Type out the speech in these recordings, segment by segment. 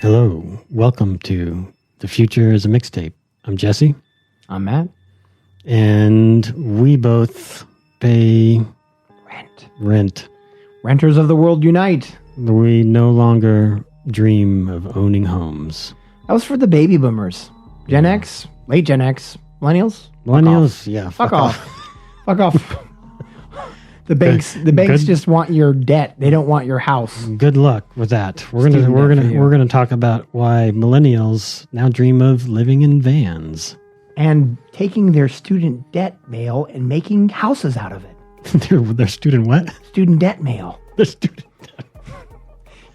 Hello, welcome to The Future is a Mixtape. I'm Jesse. I'm Matt. And we both pay rent. Renters of the world unite. We no longer dream of owning homes. That was for the baby boomers. Gen X, late Gen X, millennials. Millennials, yeah. Fuck off. Fuck off. The banks just want your debt. They don't want your house. Good luck with that. We're gonna talk about why millennials now dream of living in vans and taking their student debt mail and making houses out of it. their student what? Student debt mail. Their student debt.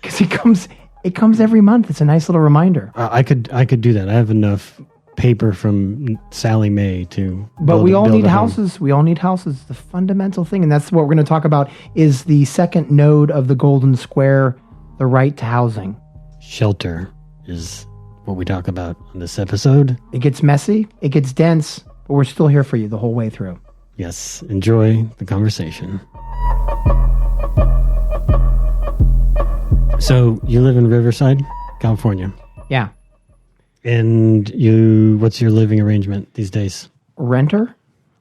Because it comes every month. It's a nice little reminder. I could do that. I have enough paper from Sally Mae to but we all need houses. We all need houses. The fundamental thing, and that's what we're going to talk about, is the second node of the golden square, the right to housing. Shelter is what we talk about on this episode. It gets messy, it gets dense, but we're still here for you the whole way through. Yes, enjoy the conversation. So you live in Riverside, California. Yeah. And what's your living arrangement these days? Renting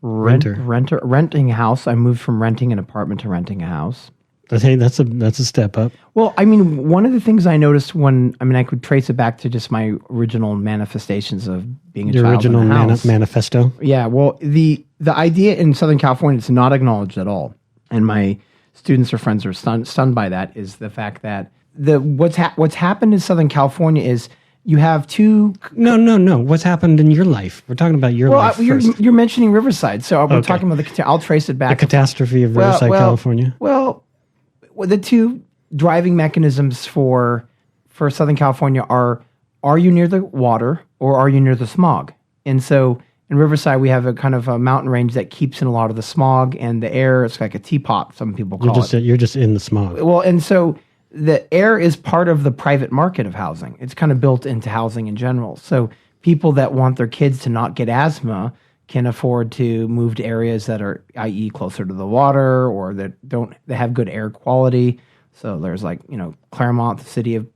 a house. I moved from renting an apartment to renting a house. Hey, that's a step up. Well, I mean, one of the things I noticed I could trace it back to just my original manifestations of being a child in a house. Manifesto? Yeah, well, the idea in Southern California, it's not acknowledged at all. And my students or friends are stunned by that, is the fact that what's happened in Southern California is you have two... No. What's happened in your life? We're talking about your life first. You're mentioning Riverside, so we're talking about I'll trace it back. The catastrophe of Riverside, California? Well, the two driving mechanisms for Southern California are you near the water or are you near the smog? And so in Riverside, we have a kind of a mountain range that keeps in a lot of the smog and the air. It's like a teapot, some people call it. You're just in the smog. Well, and so the air is part of the private market of housing. It's kind of built into housing in general. So people that want their kids to not get asthma can afford to move to areas that are, i.e., closer to the water or that have good air quality. So there's Claremont, the city of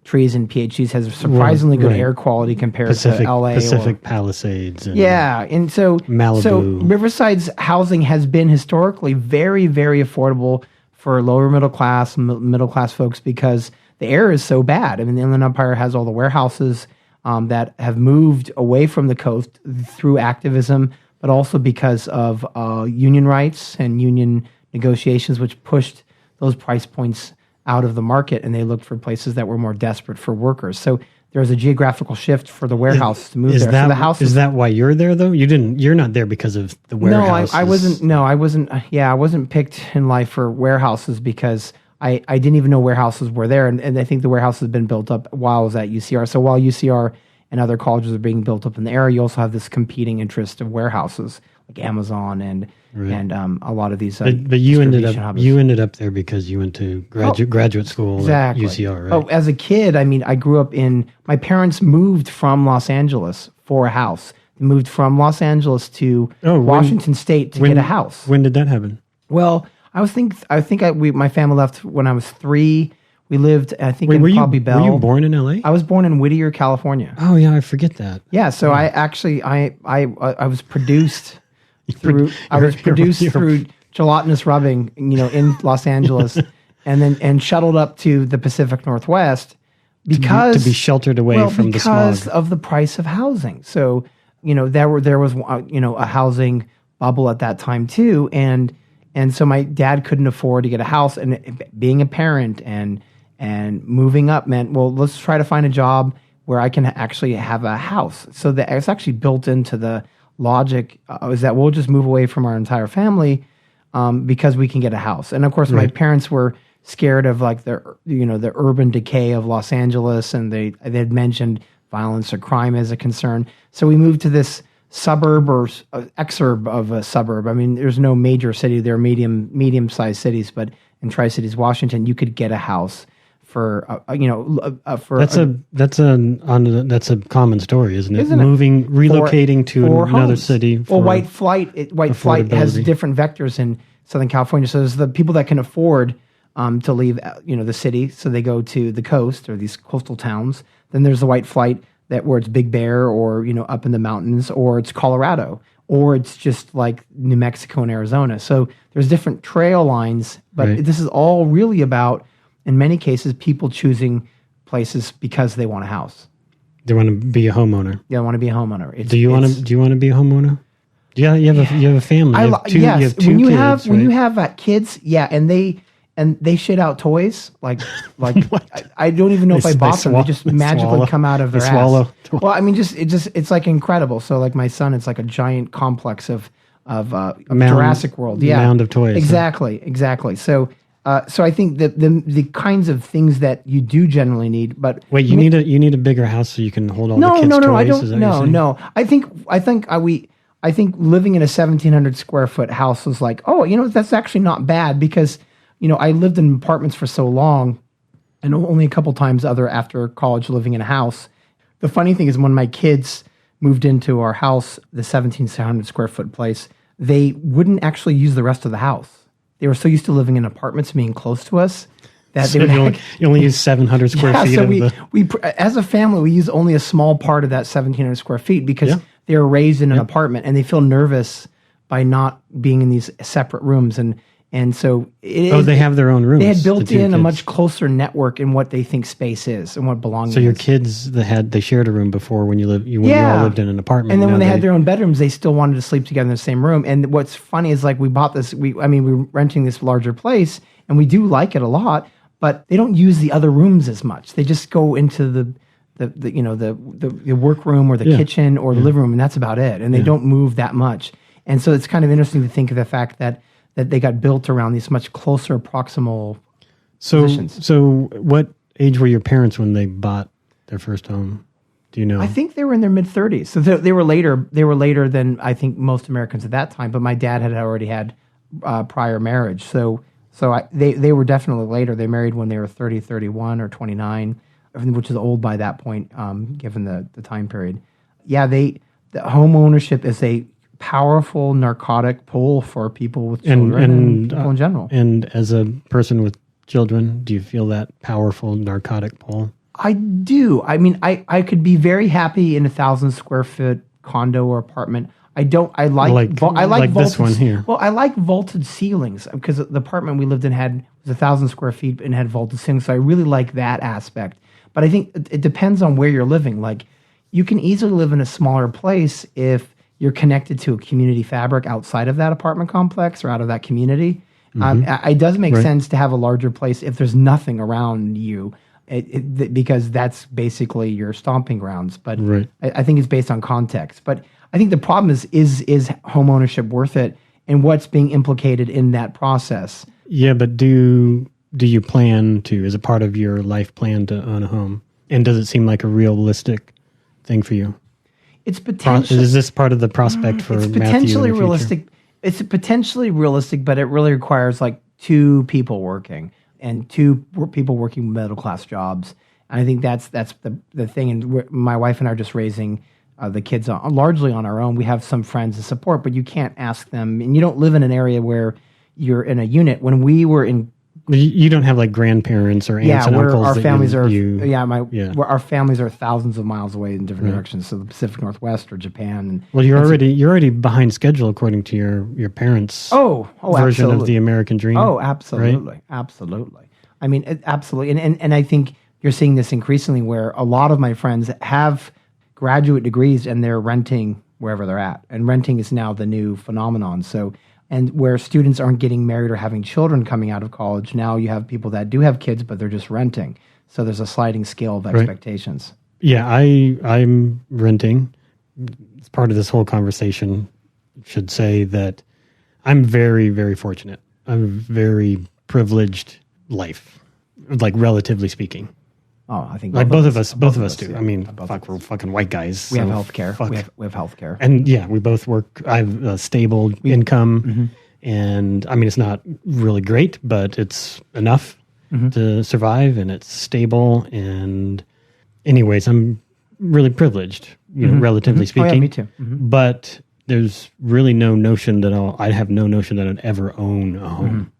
trees and PhDs, has surprisingly good air quality compared to LA. Pacific Palisades. And so Malibu. So Riverside's housing has been historically very, very affordable for lower middle class folks because the air is so bad. I mean, the Inland Empire has all the warehouses that have moved away from the coast through activism, but also because of union rights and union negotiations, which pushed those price points out of the market, and they looked for places that were more desperate for workers. So there's a geographical shift for the warehouses to move there. Is that why you're there though? You're not there because of the warehouses. I wasn't picked in life for warehouses because I didn't even know warehouses were there. And I think the warehouse has been built up while I was at UCR. So while UCR and other colleges are being built up in the area, you also have this competing interest of warehouses like Amazon and a lot of these. But you ended up there because you went to graduate school at UCR, right? Oh, as a kid, I grew up my parents moved from Los Angeles for a house. They moved from Los Angeles to Washington State to get a house. When did that happen? Well, I think my family left when I was 3. We lived, I think, in Bobby Bell. Were you born in LA? I was born in Whittier, California. Oh yeah, I forget that. Yeah, so I was produced through gelatinous rubbing, in Los Angeles, and shuttled up to the Pacific Northwest because to be sheltered away from the smog because of the price of housing. So there was a housing bubble at that time too, and so my dad couldn't afford to get a house, and being a parent and moving up meant, well, let's try to find a job where I can actually have a house. So that it's actually built into the logic is that we'll just move away from our entire family because we can get a house. And of course, my parents were scared of the urban decay of Los Angeles, and they had mentioned violence or crime as a concern. So we moved to this suburb or exurb of a suburb. I mean, there's no major city. There are medium-sized cities, but in Tri-Cities, Washington, you could get a house for that's a common story, isn't it? Relocating to another city. Well, white flight has different vectors in Southern California. So there's the people that can afford to leave, the city. So they go to the coast or these coastal towns. Then there's the white flight where it's Big Bear or, up in the mountains, or it's Colorado, or it's just like New Mexico and Arizona. So there's different trail lines, but this is all really about, in many cases, people choosing places because they want a house. They want to be a homeowner. They want to be a homeowner. Do you want to be a homeowner? Yeah, you have a family. You have two kids, when you have kids, and they shit out toys like I don't even know if I bought them. They just magically come out of their ass. Well, I mean, it's like incredible. So like my son, it's like a giant complex of Jurassic World. Yeah, mound of toys. Exactly. So I think that the kinds of things that you do generally need, but wait, you need a bigger house so you can hold all the kids' toys. No. I think living in a 1,700 square foot house was like, that's actually not bad because, I lived in apartments for so long and only a couple times after college living in a house. The funny thing is when my kids moved into our house, the 1,700 square foot place, they wouldn't actually use the rest of the house. They were so used to living in apartments being close to us that so you only use 700 square feet. So we as a family, we use only a small part of that 1,700 square feet because they were raised in an apartment and they feel nervous by not being in these separate rooms. And so they have their own rooms. They had built in a much closer network in what they think space is and what belonging is. So your kids, they shared a room before when you all lived in an apartment. And then when they had their own bedrooms, they still wanted to sleep together in the same room. And what's funny is like we bought this, we're renting this larger place and we do like it a lot, but they don't use the other rooms as much. They just go into the workroom or the kitchen or the living room, and that's about it. And they don't move that much. And so it's kind of interesting to think of the fact that they got built around these much closer proximal positions. So what age were your parents when they bought their first home? Do you know? I think they were in their mid-30s. So they were later. They were later than I think most Americans at that time. But my dad had already had prior marriage. So they were definitely later. They married when they were 30, 31, or 29, which is old by that point, given the time period. Yeah, the home ownership is a powerful narcotic pull for people with children and people in general. And as a person with children, do you feel that powerful narcotic pull? I do. I mean, I could be very happy in a 1,000 square foot condo or apartment. I like vaulted, this one here. Well, I like vaulted ceilings because the apartment we lived in was 1,000 square feet and had vaulted ceilings. So I really like that aspect. But I think it depends on where you're living. Like you can easily live in a smaller place if you're connected to a community fabric outside of that apartment complex or out of that community. It does make sense to have a larger place if there's nothing around you, because that's basically your stomping grounds. But I think it's based on context. But I think the problem is home ownership worth it, and what's being implicated in that process? Yeah, but do you plan to, as a part of your life plan, to own a home? And does it seem like a realistic thing for you? It's potentially. Is this part of the prospect for Matthew? It's potentially realistic. It's potentially realistic, but it really requires like two people working and two people working middle class jobs. And I think that's the thing. And my wife and I are just raising the kids largely on our own. We have some friends to support, but you can't ask them. And you don't live in an area where you're in a unit. When we were in. You don't have like grandparents or aunts and uncles. Our families our families are thousands of miles away in different directions. So the Pacific Northwest or Japan. You're already behind schedule according to your parents' version absolutely. of the American dream. Oh, absolutely, right? Absolutely. I mean, absolutely, and I think you're seeing this increasingly where a lot of my friends have graduate degrees and they're renting wherever they're at, and renting is now the new phenomenon. So. And where students aren't getting married or having children coming out of college, now you have people that do have kids, but they're just renting. So there's a sliding scale of expectations. Yeah, I'm renting. As part of this whole conversation, should say that I'm very, very fortunate. I'm a very privileged life, like relatively speaking. Oh, I think both of us do. I mean, we're fucking white guys. We have healthcare. We have healthcare, and we both work. I have a stable income, and I mean, it's not really great, but it's enough to survive, and it's stable. And, anyways, I'm really privileged, relatively speaking. Oh, yeah, me too. But there's really no notion that I have no notion that I'd ever own a home.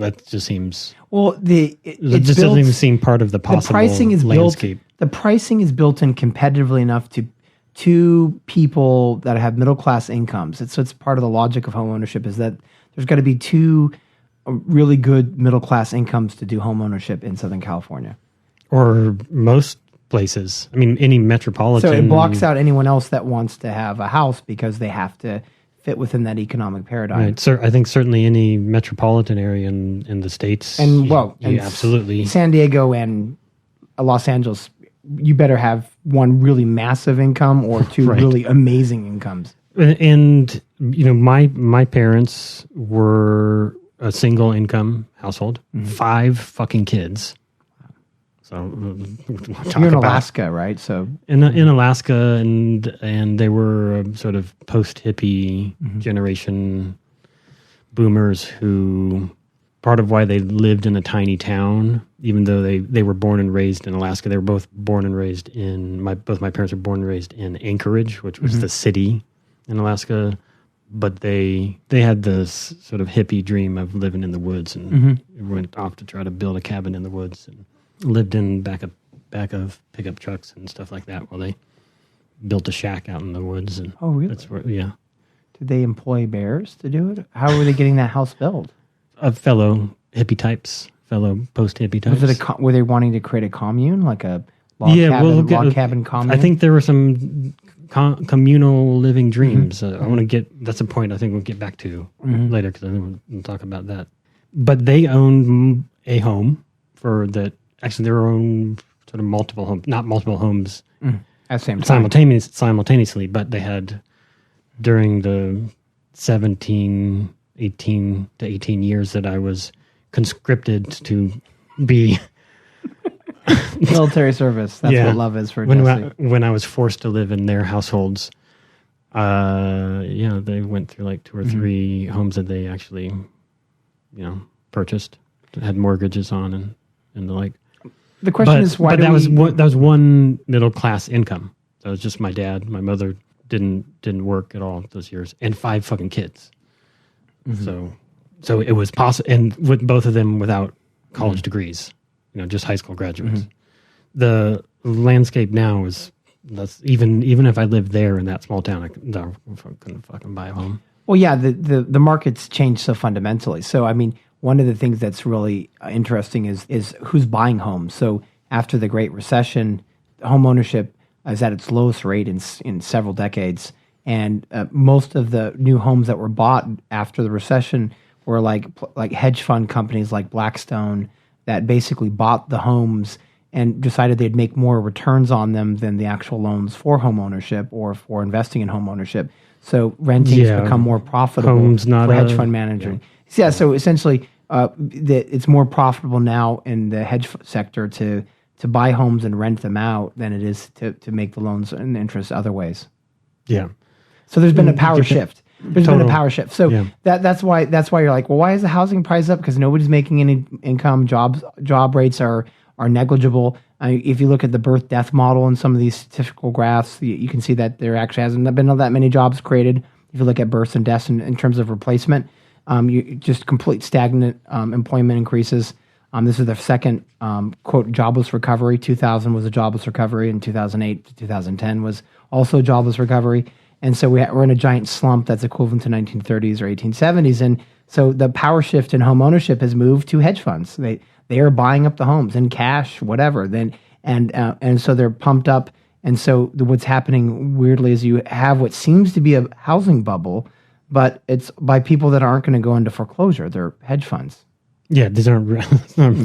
That just seems Well, it just doesn't even seem part of the possible landscape. The pricing is built in competitively enough to people that have middle class incomes. It's part of the logic of home ownership is that there's got to be two really good middle class incomes to do home ownership in Southern California, or most places. I mean, any metropolitan. So it blocks out anyone else that wants to have a house because they have to fit within that economic paradigm. Right. So I think certainly any metropolitan area in the States. And absolutely. San Diego and Los Angeles, you better have one really massive income or two really amazing incomes. And, my parents were a single income household, 5 fucking kids. So you're in Alaska, right? So in Alaska, and they were sort of post-hippie generation boomers who, part of why they lived in a tiny town, even though they were born and raised in Alaska, they were both born and raised both my parents were born and raised in Anchorage, which was the city in Alaska, but they had this sort of hippie dream of living in the woods and went off to try to build a cabin in the woods and lived in back of pickup trucks and stuff like that while they built a shack out in the woods. And oh, really? That's where, yeah. Did they employ bears to do it? How were they getting that house built? Fellow hippie types, fellow post-hippie types. Was it were they wanting to create a commune, like a log cabin commune? I think there were some communal living dreams. I want to get, that's a point I think we'll get back to later because I think we'll talk about that. But they owned a home for that. Actually, their own sort of multiple homes, not multiple homes at the same time. Simultaneously, but they had, during the 18 to 18 years that I was conscripted to be... military service. That's what love is for Jesse. When I was forced to live in their households, they went through like 2 or 3 homes that they actually, purchased, had mortgages on and the like. The question is why? But that was one middle class income. That was just my dad. My mother didn't work at all those years, and 5 fucking kids. So it was possible, and with both of them without college degrees, just high school graduates. The landscape now that's even if I lived there in that small town, I couldn't fucking buy a home. Well, yeah, the market's changed so fundamentally. So I mean, one of the things that's really interesting is who's buying homes. So after the Great Recession, home ownership is at its lowest rate in several decades, and most of the new homes that were bought after the recession were like hedge fund companies like Blackstone that basically bought the homes and decided they'd make more returns on them than the actual loans for home ownership or for investing in home ownership. So renting has become more profitable Homes, not for hedge fund managing. Yeah, so essentially, it's more profitable now in the hedge sector to buy homes and rent them out than it is to make the loans and interest other ways. Yeah. So there's been a power shift. There's been a power shift. So that's why you're like, well, why is the housing price up? Because nobody's making any income. Job rates are negligible. If you look at the birth-death model in some of these statistical graphs, you can see that there actually hasn't been that many jobs created. If you look at births and deaths in terms of replacement, you just complete stagnant employment increases. This is the second, quote, jobless recovery. 2000 was a jobless recovery, and 2008 to 2010 was also a jobless recovery. And so we're in a giant slump that's equivalent to 1930s or 1870s. And so the power shift in home ownership has moved to hedge funds. They are buying up the homes in cash, whatever. And so they're pumped up. And so what's happening weirdly is you have what seems to be a housing bubble, but it's by people that aren't going to go into foreclosure. They're hedge funds. Yeah, these aren't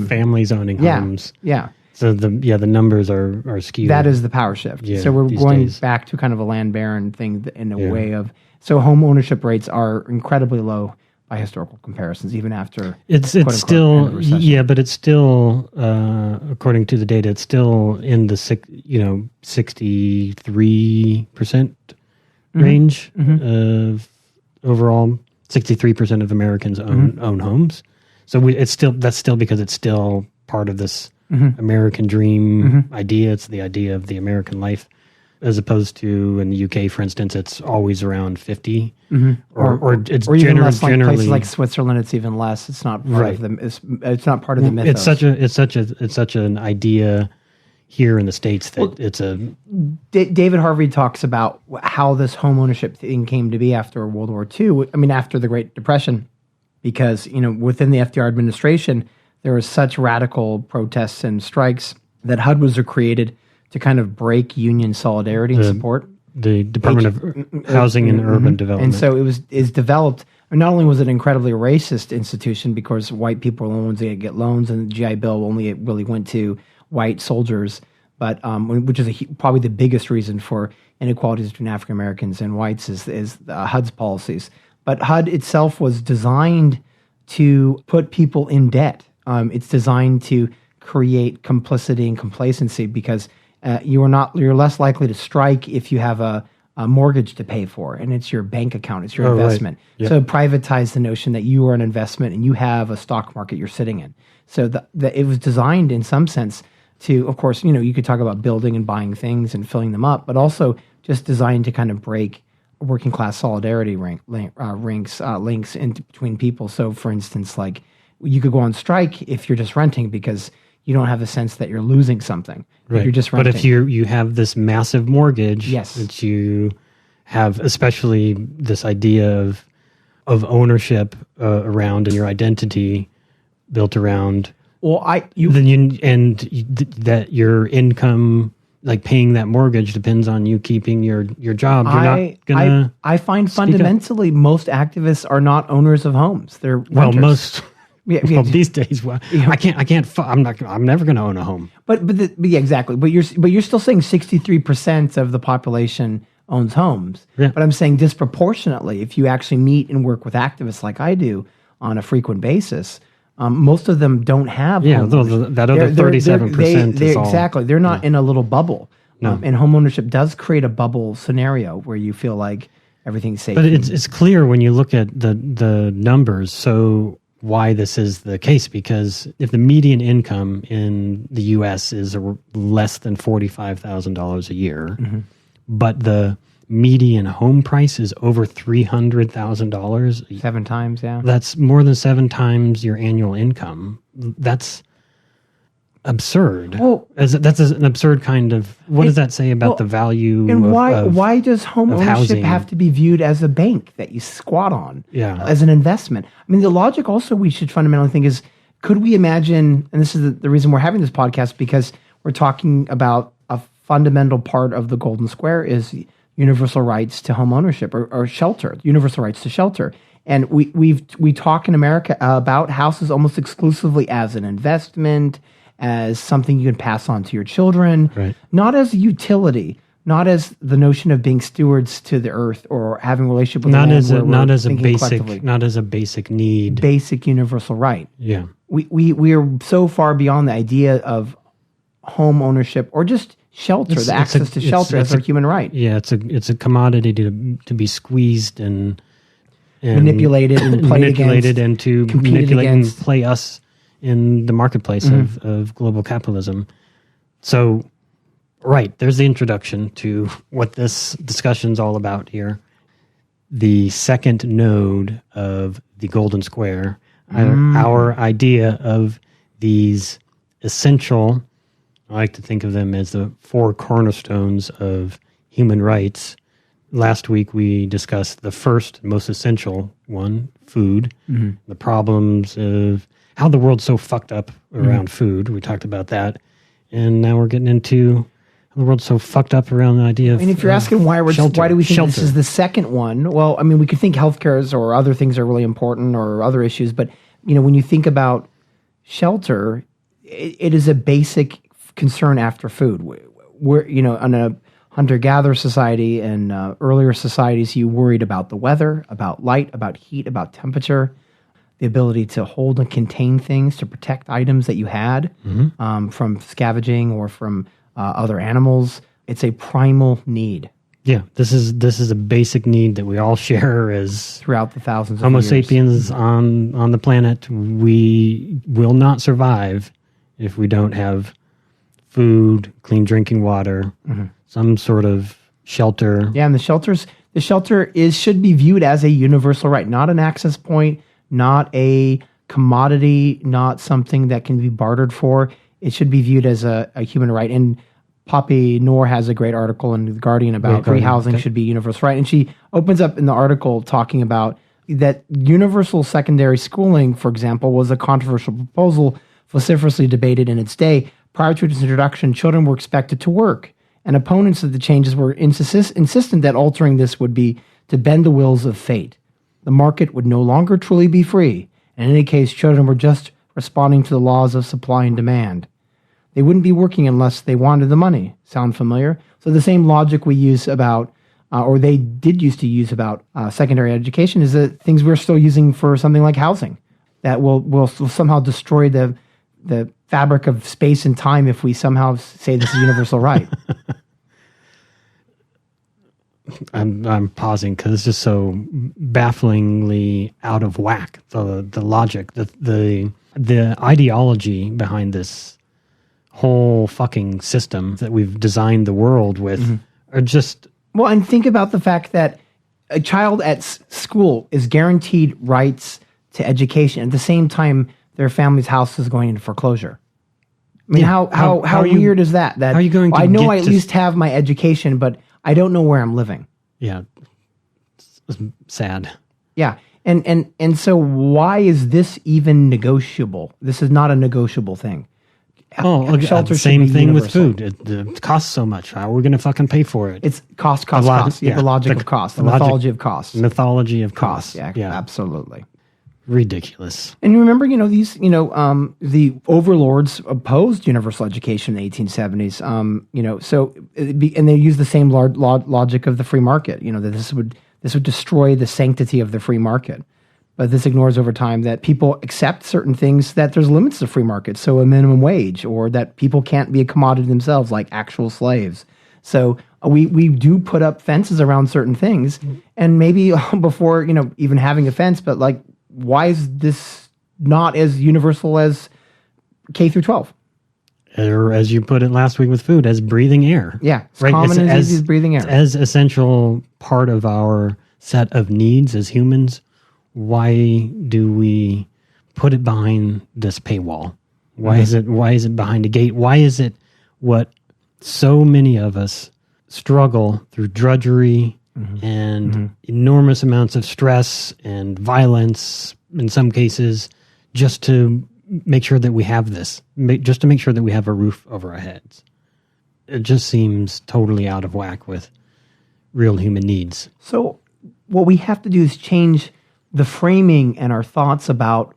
families owning homes. Yeah. So the numbers are skewed. That is the power shift. Yeah, so we're going back to kind of a land baron thing in a way of, so home ownership rates are incredibly low by historical comparisons, even after it's still but it's still according to the data, it's still in the 63% range of overall. 63% of Americans own homes. So that's still because it's still part of this American dream idea. It's the idea of the American life. as opposed to in the UK, for instance, it's always around 50, or it's even less, like generally places like Switzerland. It's even less. It's not part of the. It's not part of the mythos. It's such an idea here in the States that it's a. David Harvey talks about how this home ownership thing came to be after World War II. I mean, after the Great Depression, because within the FDR administration there was such radical protests and strikes that HUD was created to kind of break union solidarity and support. The Department of Housing and Urban Development. And so is developed. And not only was it an incredibly racist institution because white people were the ones that get loans, and the GI Bill only really went to white soldiers, but which is probably the biggest reason for inequalities between African Americans and whites is HUD's policies. But HUD itself was designed to put people in debt. It's designed to create complicity and complacency because you're less likely to strike if you have a mortgage to pay for, and it's your bank account, it's your investment. Right. Yep. So privatize the notion that you are an investment and you have a stock market you're sitting in. So it was designed in some sense to, of course, you could talk about building and buying things and filling them up, but also just designed to kind of break working class solidarity links in between people. So, for instance, like you could go on strike if you're just renting because you don't have a sense that you're losing something. Right. You're just renting. But if you have this massive mortgage, that you have, especially this idea of ownership around and your identity built around. Well, that your income, like paying that mortgage, depends on you keeping your job. You're not gonna. I find fundamentally most activists are not owners of homes. They're renters. Most. These days, I can't. I'm never going to own a home. But exactly. But you're still saying 63% of the population owns homes. Yeah. But I'm saying disproportionately, if you actually meet and work with activists like I do on a frequent basis, most of them don't have. Yeah, that other 37% is all. Exactly. They're not in a little bubble. No. And home ownership does create a bubble scenario where you feel like everything's safe. But it's clear when you look at the numbers. So why this is the case, because if the median income in the U.S. is less than $45,000 a year, but the median home price is over $300,000, 7 times, yeah, that's more than 7 times your annual income. That's absurd. Well, that's an absurd kind of. What does that say about the value? And why does home ownership housing have to be viewed as a bank that you squat on? Yeah. As an investment. I mean, the logic also we should fundamentally think is: could we imagine? And this is the reason we're having this podcast, because we're talking about a fundamental part of the Golden Square is universal rights to home ownership or shelter, universal rights to shelter. And we talk in America about houses almost exclusively as an investment, as something you can pass on to your children, right, not as a utility, not as the notion of being stewards to the earth or having a relationship with not the as land not as a basic need, basic universal right. Yeah, we are so far beyond the idea of home ownership or just shelter, the access to shelter as a human right. Yeah, it's a commodity to be squeezed and manipulated and manipulated and to manipulate against. And play us in the marketplace of global capitalism. So, right, there's the introduction to what this discussion's all about here. The second node of the Golden Square, our idea of these essential, I like to think of them as the 4 cornerstones of human rights. Last week we discussed the first, most essential one, food, the problems of how the world's so fucked up around food. We talked about that. And now we're getting into how the world's so fucked up around the idea of And if you're asking why do we think shelter. This is the second one? Well, I mean, we could think healthcare or other things are really important or other issues. But, when you think about shelter, it is a basic concern after food. We're, on a hunter-gatherer society and earlier societies, you worried about the weather, about light, about heat, about temperature, the ability to hold and contain things, to protect items that you had from scavenging or from other animals. It's a primal need. Yeah, this is a basic need that we all share as throughout the thousands of Homo years. sapiens on the planet. We will not survive if we don't have food, clean drinking water, some sort of shelter. Yeah, and the shelter should be viewed as a universal right, not an access point, not a commodity, not something that can be bartered for. It should be viewed as a human right. And Poppy Noor has a great article in The Guardian about rehousing should be a universal right. And she opens up in the article talking about that universal secondary schooling, for example, was a controversial proposal vociferously debated in its day. Prior to its introduction, children were expected to work, and opponents of the changes were insistent that altering this would be to bend the wills of fate. The market would no longer truly be free, and in any case, children were just responding to the laws of supply and demand. They wouldn't be working unless they wanted the money. Sound familiar? So the same logic we use about, or they did used to use about secondary education is the things we're still using for something like housing that will somehow destroy the fabric of space and time if we somehow say this is universal right. I'm pausing because it's just so bafflingly out of whack. The logic, the ideology behind this whole fucking system that we've designed the world with are just... Well, and think about the fact that a child at school is guaranteed rights to education. At the same time, their family's house is going into foreclosure. I mean, how weird is that? That how are you going to I know I at least have my education, but I don't know where I'm living. Yeah. It's sad. Yeah. And so why is this even negotiable? This is not a negotiable thing. Shelter same thing universal. With food. It costs so much. How are we going to fucking pay for it? It's cost. The logic of cost. The mythology of cost. Mythology of cost. Yeah, absolutely. Ridiculous. And you remember, the overlords opposed universal education in the 1870s. And they used the same logic of the free market. That this would destroy the sanctity of the free market. But this ignores over time that people accept certain things, that there's limits to free market. So a minimum wage, or that people can't be a commodity themselves like actual slaves. So we do put up fences around certain things, and maybe before even having a fence, but like, why is this not as universal as K through 12? Or as you put it last week with food, as breathing air. Yeah, it's common as easy as breathing air. It's as essential part of our set of needs as humans. Why do we put it behind this paywall? Why is it behind a gate? Why is it what so many of us struggle through drudgery and enormous amounts of stress and violence in some cases just to make sure that we have this, just to make sure that we have a roof over our heads? It just seems totally out of whack with real human needs. So what we have to do is change the framing and our thoughts about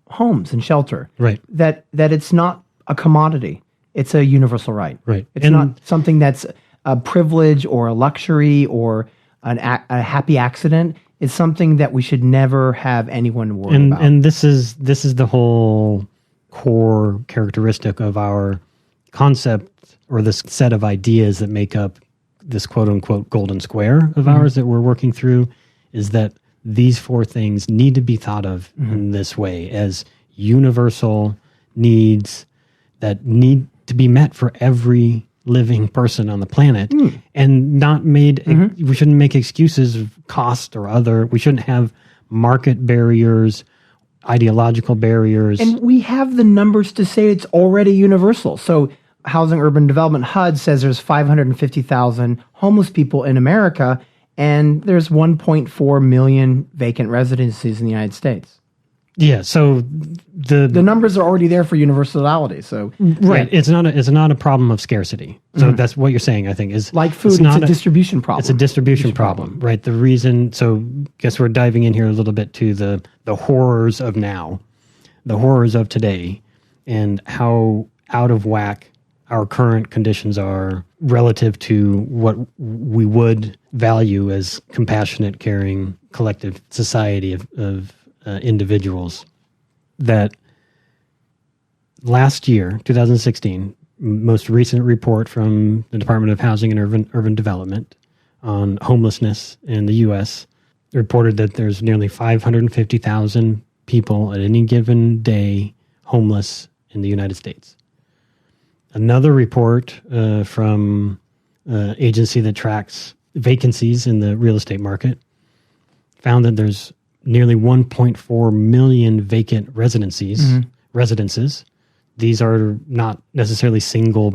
homes and shelter. Right. That it's not a commodity. It's a universal right. Right. It's not something that's a privilege or a luxury or a happy accident. It's something that we should never have anyone worry about. And this is the whole core characteristic of our concept, or this set of ideas that make up this quote unquote golden square of ours that we're working through, is that these four things need to be thought of in this way, as universal needs that need to be met for every living person on the planet, and not made, we shouldn't make excuses of cost or other. We shouldn't have market barriers, ideological barriers. And we have the numbers to say it's already universal. So Housing Urban Development, HUD, says there's 550,000 homeless people in America, and there's 1.4 million vacant residencies in the United States. Yeah, so the numbers are already there for universality. So right, it's not a problem of scarcity. So that's what you're saying, I think, is like food. It's a distribution problem. It's a distribution problem, right? The reason. So, guess we're diving in here a little bit to the horrors of now, the horrors of today, and how out of whack our current conditions are relative to what we would value as compassionate, caring, collective society of individuals. That last year, 2016, most recent report from the Department of Housing and Urban Development on homelessness in the U.S. reported that there's nearly 550,000 people at any given day homeless in the United States. Another report from agency that tracks vacancies in the real estate market, found that there's nearly 1.4 million vacant residences. These are not necessarily single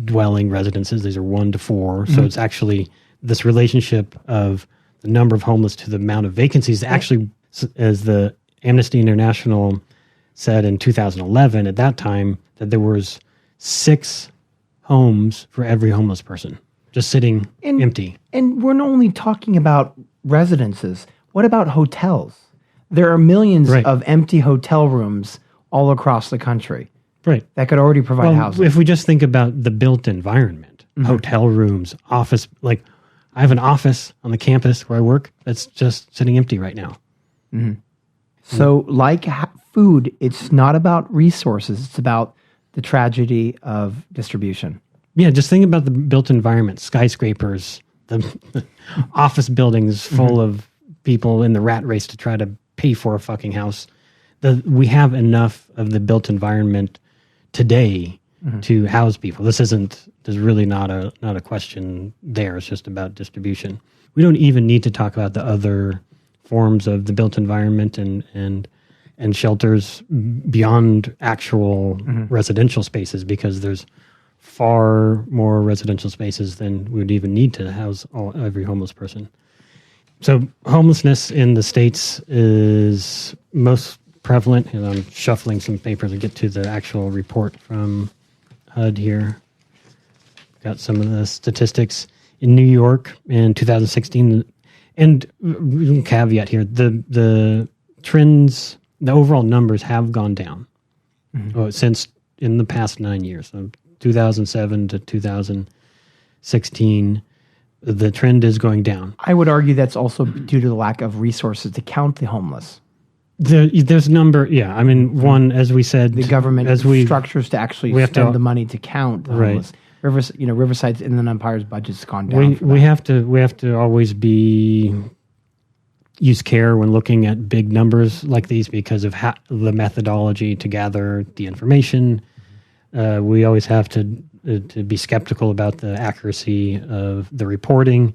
dwelling residences. These are 1 to 4. So it's actually this relationship of the number of homeless to the amount of vacancies. Actually, as the Amnesty International said in 2011, at that time, that there was 6 homes for every homeless person just sitting empty. And we're not only talking about residences. What about hotels? There are millions of empty hotel rooms all across the country. Right. That could already provide housing. If we just think about the built environment, hotel rooms, office, like I have an office on the campus where I work that's just sitting empty right now. So like food, it's not about resources. It's about the tragedy of distribution. Yeah, just think about the built environment, skyscrapers, the office buildings full of people in the rat race to try to pay for a fucking house. We have enough of the built environment today to house people. There's really not a question there. It's just about distribution. We don't even need to talk about the other forms of the built environment and shelters beyond actual residential spaces, because there's far more residential spaces than we would even need to house every homeless person. So homelessness in the States is most prevalent, and I'm shuffling some papers to get to the actual report from HUD here. Got some of the statistics. In New York in 2016, and caveat here, the trends, the overall numbers have gone down since in the past 9 years. So 2007 to 2016, the trend is going down. I would argue that's also due to the lack of resources to count the homeless. There's number, yeah. I mean, one, as we said, the government structures to actually spend the money to count the homeless. Riverside's Inland Empire's budget's gone down. We have to always use care when looking at big numbers like these because of the methodology to gather the information. We always have to be skeptical about the accuracy of the reporting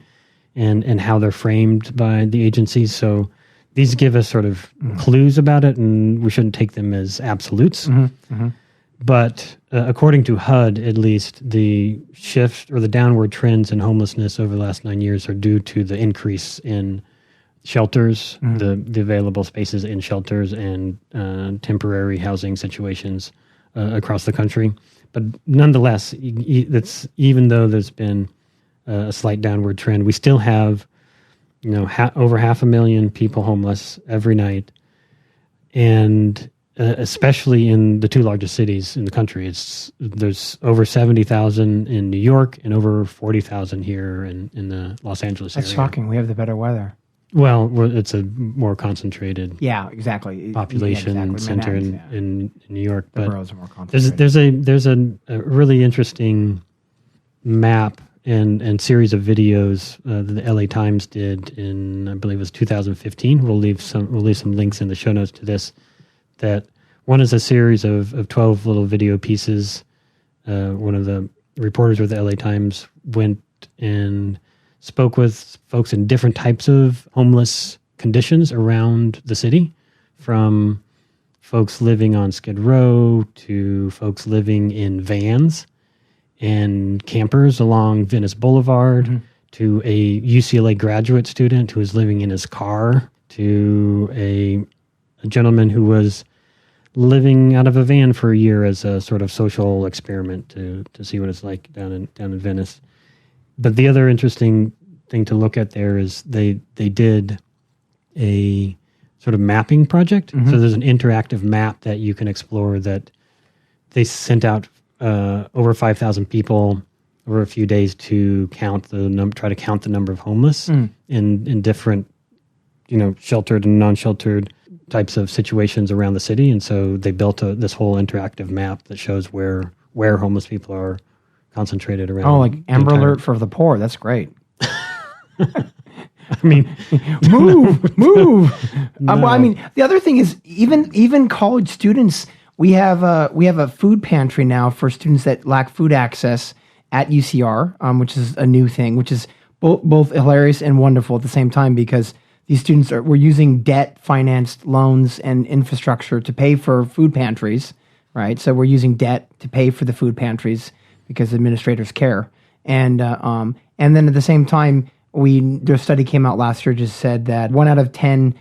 and how they're framed by the agencies. So these give us sort of clues about it, and we shouldn't take them as absolutes. But according to HUD, at least, the shift or the downward trends in homelessness over the last 9 years are due to the increase in shelters, the available spaces in shelters and temporary housing situations across the country. But nonetheless, even though there's been a slight downward trend, we still have over 500,000 people homeless every night, and especially in the 2 largest cities in the country. There's over 70,000 in New York and over 40,000 here in the Los Angeles area. That's shocking. We have the better weather. Well, it's a more concentrated population center in New York. The but boroughs are more concentrated. there's a really interesting map and series of videos that the LA Times did in, I believe it was 2015. We'll leave some links in the show notes to this. That one is a series of 12 little video pieces. One of the reporters with the LA Times went and spoke with folks in different types of homeless conditions around the city, from folks living on Skid Row to folks living in vans and campers along Venice Boulevard, to a UCLA graduate student who was living in his car, to a gentleman who was living out of a van for a year as a sort of social experiment to see what it's like down in Venice. But the other interesting thing to look at there is they did a sort of mapping project. So there's an interactive map that you can explore that they sent out over 5,000 people over a few days to try to count the number of homeless in different, sheltered and non-sheltered types of situations around the city. And so they built this whole interactive map that shows where homeless people are concentrated around. Oh, like Amber Alert for the poor. That's great. I mean, move. No. Well, I mean, the other thing is even college students. We have a food pantry now for students that lack food access at UCR, which is a new thing, which is both hilarious and wonderful at the same time, because these students were using debt-financed loans and infrastructure to pay for food pantries, right? So we're using debt to pay for the food pantries because administrators care. And then at the same time, their study came out last year, just said that 1 out of 10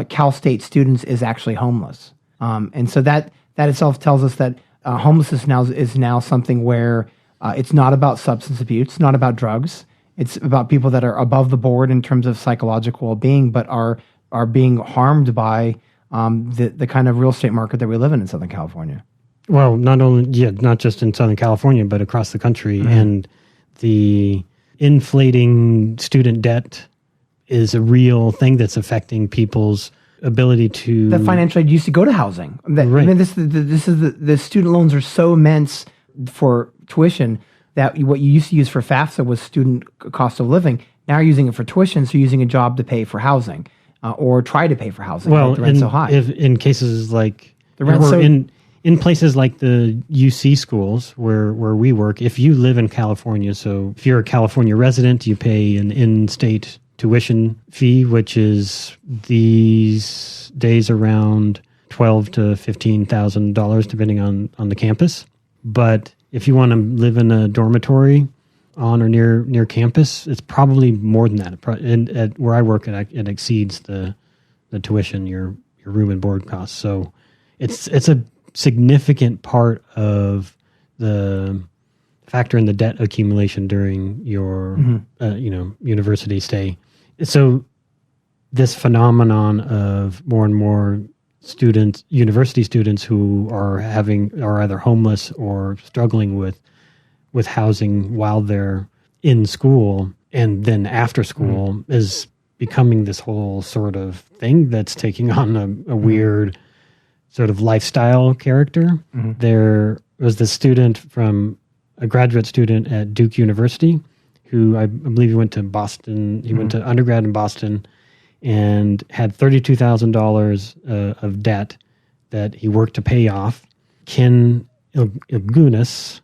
Cal State students is actually homeless. And so that itself tells us that homelessness is now something where it's not about substance abuse, it's not about drugs. It's about people that are above the board in terms of psychological well-being, but are being harmed by the kind of real estate market that we live in Southern California. Well, not just in Southern California, but across the country. Mm-hmm. And the inflating student debt is a real thing that's affecting people's ability to... The financial aid used to go to housing. Right. I mean, the student loans are so immense for tuition that what you used to use for FAFSA was student cost of living. Now you're using it for tuition, so you're using a job to pay for housing or try to pay for housing. Well, the rent's so high. If in cases like... The rent's in places like the UC schools where we work, if you live in California, so if you're a California resident, you pay an in-state tuition fee, which is these days around $12,000 to $15,000, depending on the campus. But if you want to live in a dormitory on or near campus, it's probably more than that. And at where I work, it exceeds the tuition, your room and board costs. So it's a significant part of the factor in the debt accumulation during your university stay. So this phenomenon of more and more university students who are either homeless or struggling with housing while they're in school and then after school is becoming this whole sort of thing that's taking on a weird sort of lifestyle character. Mm-hmm. There was this a graduate student at Duke University who I believe he went to Boston. He went to undergrad in Boston and had $32,000 of debt that he worked to pay off. Ken Ilgunis,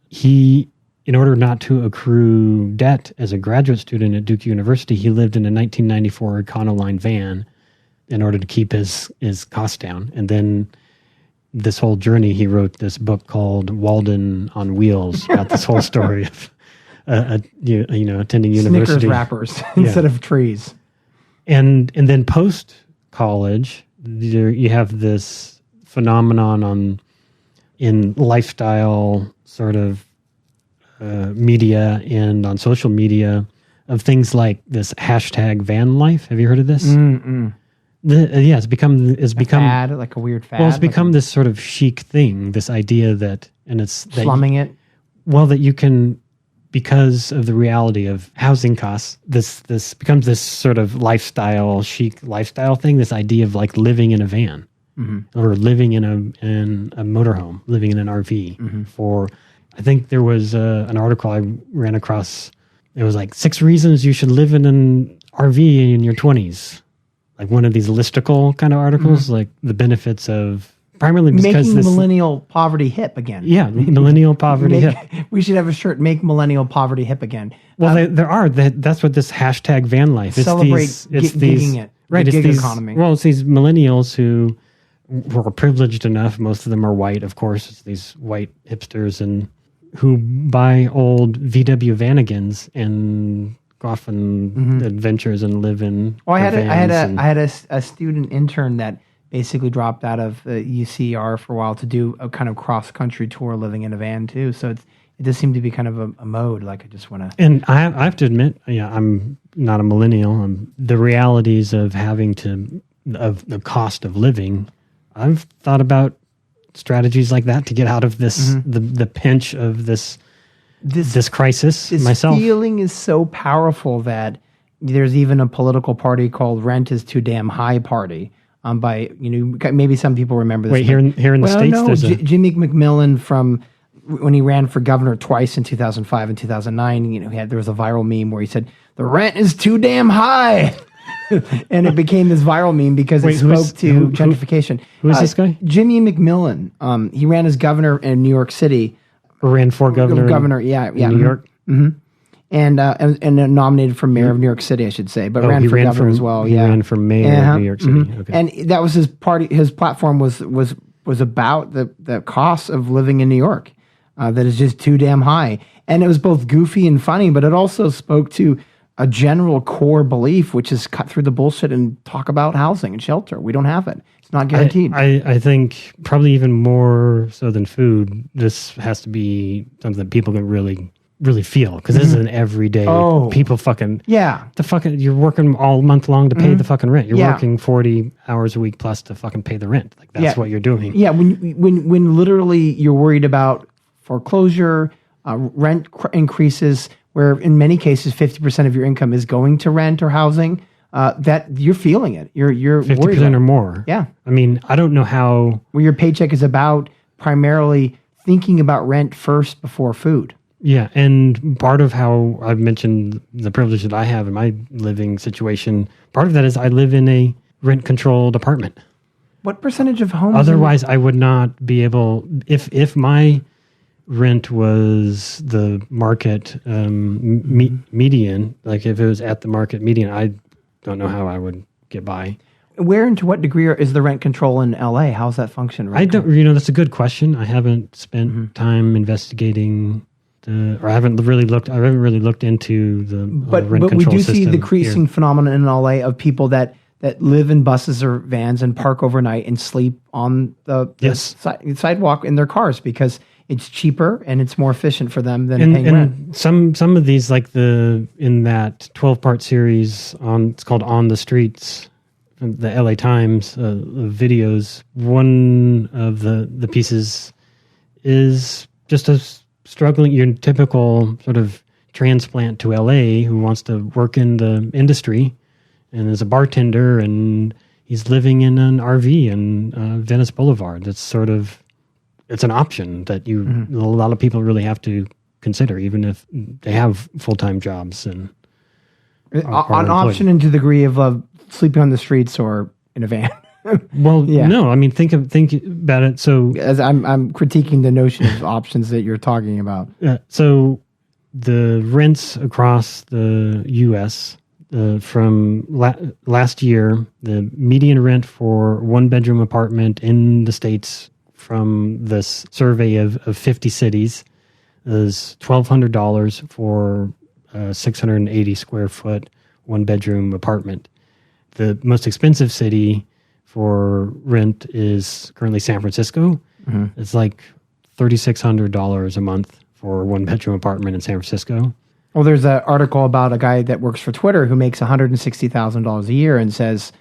he, in order not to accrue debt as a graduate student at Duke University, he lived in a 1994 Econoline van in order to keep his costs down. And then this whole journey, he wrote this book called Walden on Wheels about this whole story of attending university. Snickers wrappers instead of trees. And then post college, you have this phenomenon in lifestyle sort of media and on social media of things like this hashtag van life. Have you heard of this? It's become fad, like a weird fad. Well, it's become this sort of chic thing. This idea that slumming it. Well, that you can, because of the reality of housing costs, this becomes this sort of chic lifestyle thing. This idea of like living in a van or living in a motorhome, living in an RV. For, I think there was an article I ran across. It was like 6 reasons you should live in an RV in your 20s. Like one of these listicle kind of articles, like the benefits of primarily because making millennial poverty hip again. Yeah, millennial poverty hip. We should have a shirt, make millennial poverty hip again. Well, that's what this hashtag van life is. Celebrate gigging it. Right, the it's gig economy. Well, it's these millennials who are privileged enough. Most of them are white, of course. It's these white hipsters and who buy old VW Vanagons and go off on adventures and live in. Well, I had a student intern that basically dropped out of UCR for a while to do a kind of cross country tour, living in a van too. So it does seem to be kind of a mode. Like I just want to. And I have to admit, I'm not a millennial. The realities of of the cost of living. I've thought about strategies like that to get out of this the pinch of this crisis myself. This feeling is so powerful that there's even a political party called Rent is Too Damn High Party. Maybe some people remember this. Wait, here in the States, there's Jimmy McMillan from when he ran for governor twice in 2005 and 2009. There was a viral meme where he said the rent is too damn high, and it became this viral meme because it spoke to gentrification. Who is this guy? Jimmy McMillan. He ran as governor in New York City. Or ran for governor. Yeah, New York. And nominated for mayor of New York City, I should say, but ran for governor as well. He ran for mayor of New York City. Okay. And that was his party. His platform was about the cost of living in New York, that is just too damn high. And it was both goofy and funny, but it also spoke to a general core belief, which is cut through the bullshit and talk about housing and shelter. We don't have it. It's not guaranteed. I think probably even more so than food, this has to be something that people can really feel, because this is an everyday people you're working all month long to pay the fucking rent. You're working 40 hours a week plus to fucking pay the rent. Like that's what you're doing. Yeah, when literally you're worried about foreclosure, rent increases, where in many cases 50% of your income is going to rent or housing, that you're feeling it. You're 50% or more. Yeah. I mean, I don't know how. Where your paycheck is about primarily thinking about rent first before food. Yeah, and part of how I've mentioned the privilege that I have in my living situation, part of that is I live in a rent-controlled apartment. What percentage of homes? Otherwise, I would not be able. If my rent was the market median, like if it was at the market median, I don't know how I would get by. Where and to what degree is the rent control in LA? How's that function? I don't. That's a good question. I haven't spent time investigating. I haven't really looked into the rent control system. But we do see the increasing phenomenon in LA of people that live in buses or vans and park overnight and sleep on the sidewalk in their cars because it's cheaper and it's more efficient for them than paying rent. Some of these, like in that 12-part series it's called On the Streets, the LA Times videos. One of the pieces is just your typical sort of transplant to LA who wants to work in the industry and is a bartender, and he's living in an RV in Venice Boulevard. It's an option that a lot of people really have to consider, even if they have full-time jobs and an option into the degree of sleeping on the streets or in a van. Well, no. I mean, think about it. So, as I'm critiquing the notion of options that you're talking about. So, the rents across the U.S. From last year, the median rent for one-bedroom apartment in the States from this survey of 50 cities is $1,200 for a 680 square foot one-bedroom apartment. The most expensive city for rent is currently San Francisco. It's like $3,600 a month for a one-bedroom apartment in San Francisco. Well, there's an article about a guy that works for Twitter who makes $160,000 a year and says,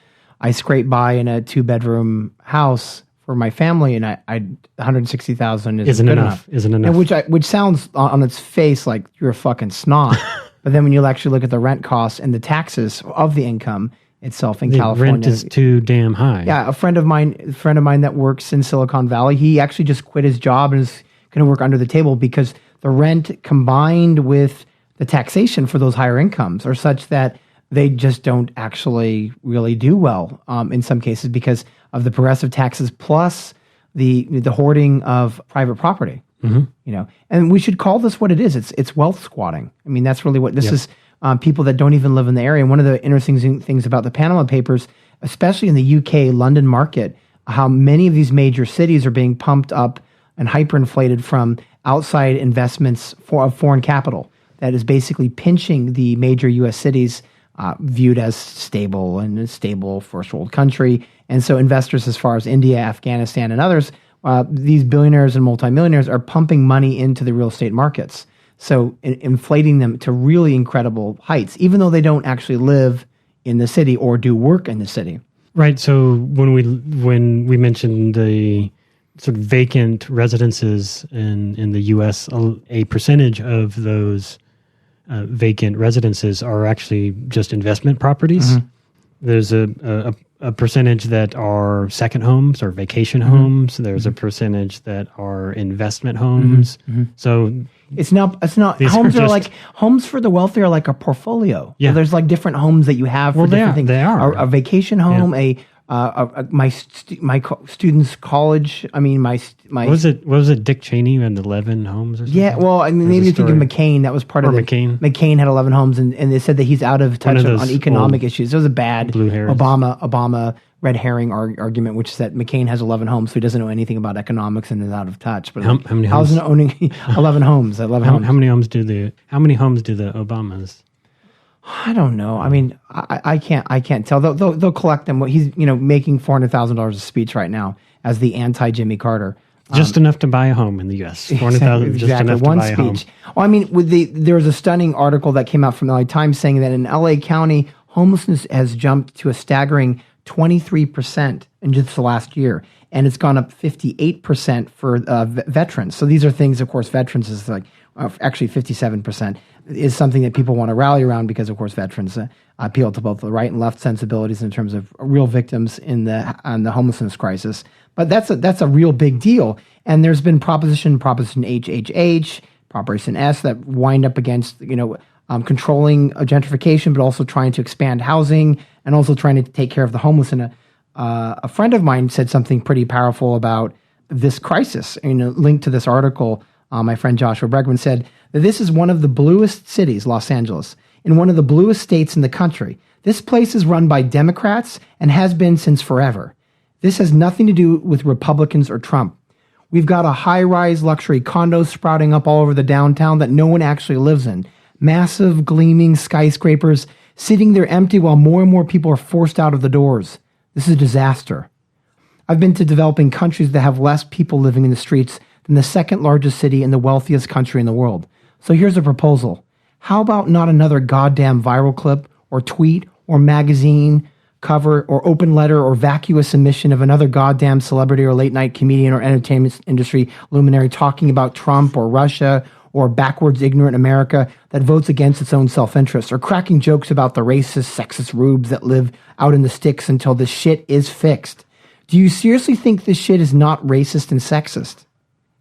I scrape by in a two-bedroom house for my family, and $160,000 isn't enough. And which sounds on its face like you're a fucking snot. But then when you actually look at the rent costs and the taxes of the income itself in California, rent is too damn high. Yeah, a friend of mine that works in Silicon Valley, he actually just quit his job and is going to work under the table because the rent combined with the taxation for those higher incomes are such that they just don't actually really do well in some cases because of the progressive taxes plus the hoarding of private property. And we should call this what it is. It's wealth squatting. I mean, that's really what this is. People that don't even live in the area. And one of the interesting things about the Panama Papers, especially in the UK London market, how many of these major cities are being pumped up and hyperinflated from outside investments of foreign capital that is basically pinching the major U.S. cities viewed as stable and a stable first world country. And so investors as far as India, Afghanistan, and others, these billionaires and multimillionaires are pumping money into the real estate markets. So inflating them to really incredible heights, even though they don't actually live in the city or do work in the city. Right. So when we mentioned the sort of vacant residences in the U.S., a percentage of those vacant residences are actually just investment properties. There's a percentage that are second homes or vacation homes. There's a percentage that are investment homes. So it's not homes are like homes for the wealthy are like a portfolio. Yeah. So there's like different homes that you have for different things. They are a vacation home, a students' college. I mean, my What was it? Dick Cheney and 11 homes or something? Yeah, well, I mean, maybe you think of McCain. That was part of it. McCain. McCain had 11 homes, and they said that he's out of touch on economic issues. It was a bad Obama red herring argument, which is that McCain has 11 homes, so he doesn't know anything about economics and is out of touch. But how many homes? How's owning 11 homes? 11 homes. How many homes do the Obamas? I don't know. I mean, I can't tell. They'll collect them. He's making $400,000 a speech right now as the anti Jimmy Carter. Just enough to buy a home in the U.S. $400,000, just enough to buy a home. Well, I mean, there was a stunning article that came out from the LA Times saying that in LA County, homelessness has jumped to a staggering 23% in just the last year, and it's gone up 58% for veterans. So these are things, of course, veterans is like actually 57% is something that people want to rally around because, of course, veterans appeal to both the right and left sensibilities in terms of real victims in the homelessness crisis. But that's a real big deal. And there's been Proposition HHH, Proposition S that wind up against controlling gentrification, but also trying to expand housing and also trying to take care of the homeless. And a friend of mine said something pretty powerful about this crisis. Linked to this article, my friend Joshua Bregman said that this is one of the bluest cities, Los Angeles, in one of the bluest states in the country. This place is run by Democrats and has been since forever. This has nothing to do with Republicans or Trump. We've got a high-rise luxury condos sprouting up all over the downtown that no one actually lives in. Massive, gleaming skyscrapers sitting there empty while more and more people are forced out of the doors. This is a disaster. I've been to developing countries that have less people living in the streets than the second largest city and the wealthiest country in the world. So here's a proposal. How about not another goddamn viral clip or tweet or magazine cover or open letter or vacuous submission of another goddamn celebrity or late night comedian or entertainment industry luminary talking about Trump or Russia or backwards ignorant America that votes against its own self-interest, or cracking jokes about the racist, sexist rubes that live out in the sticks until this shit is fixed. Do you seriously think this shit is not racist and sexist?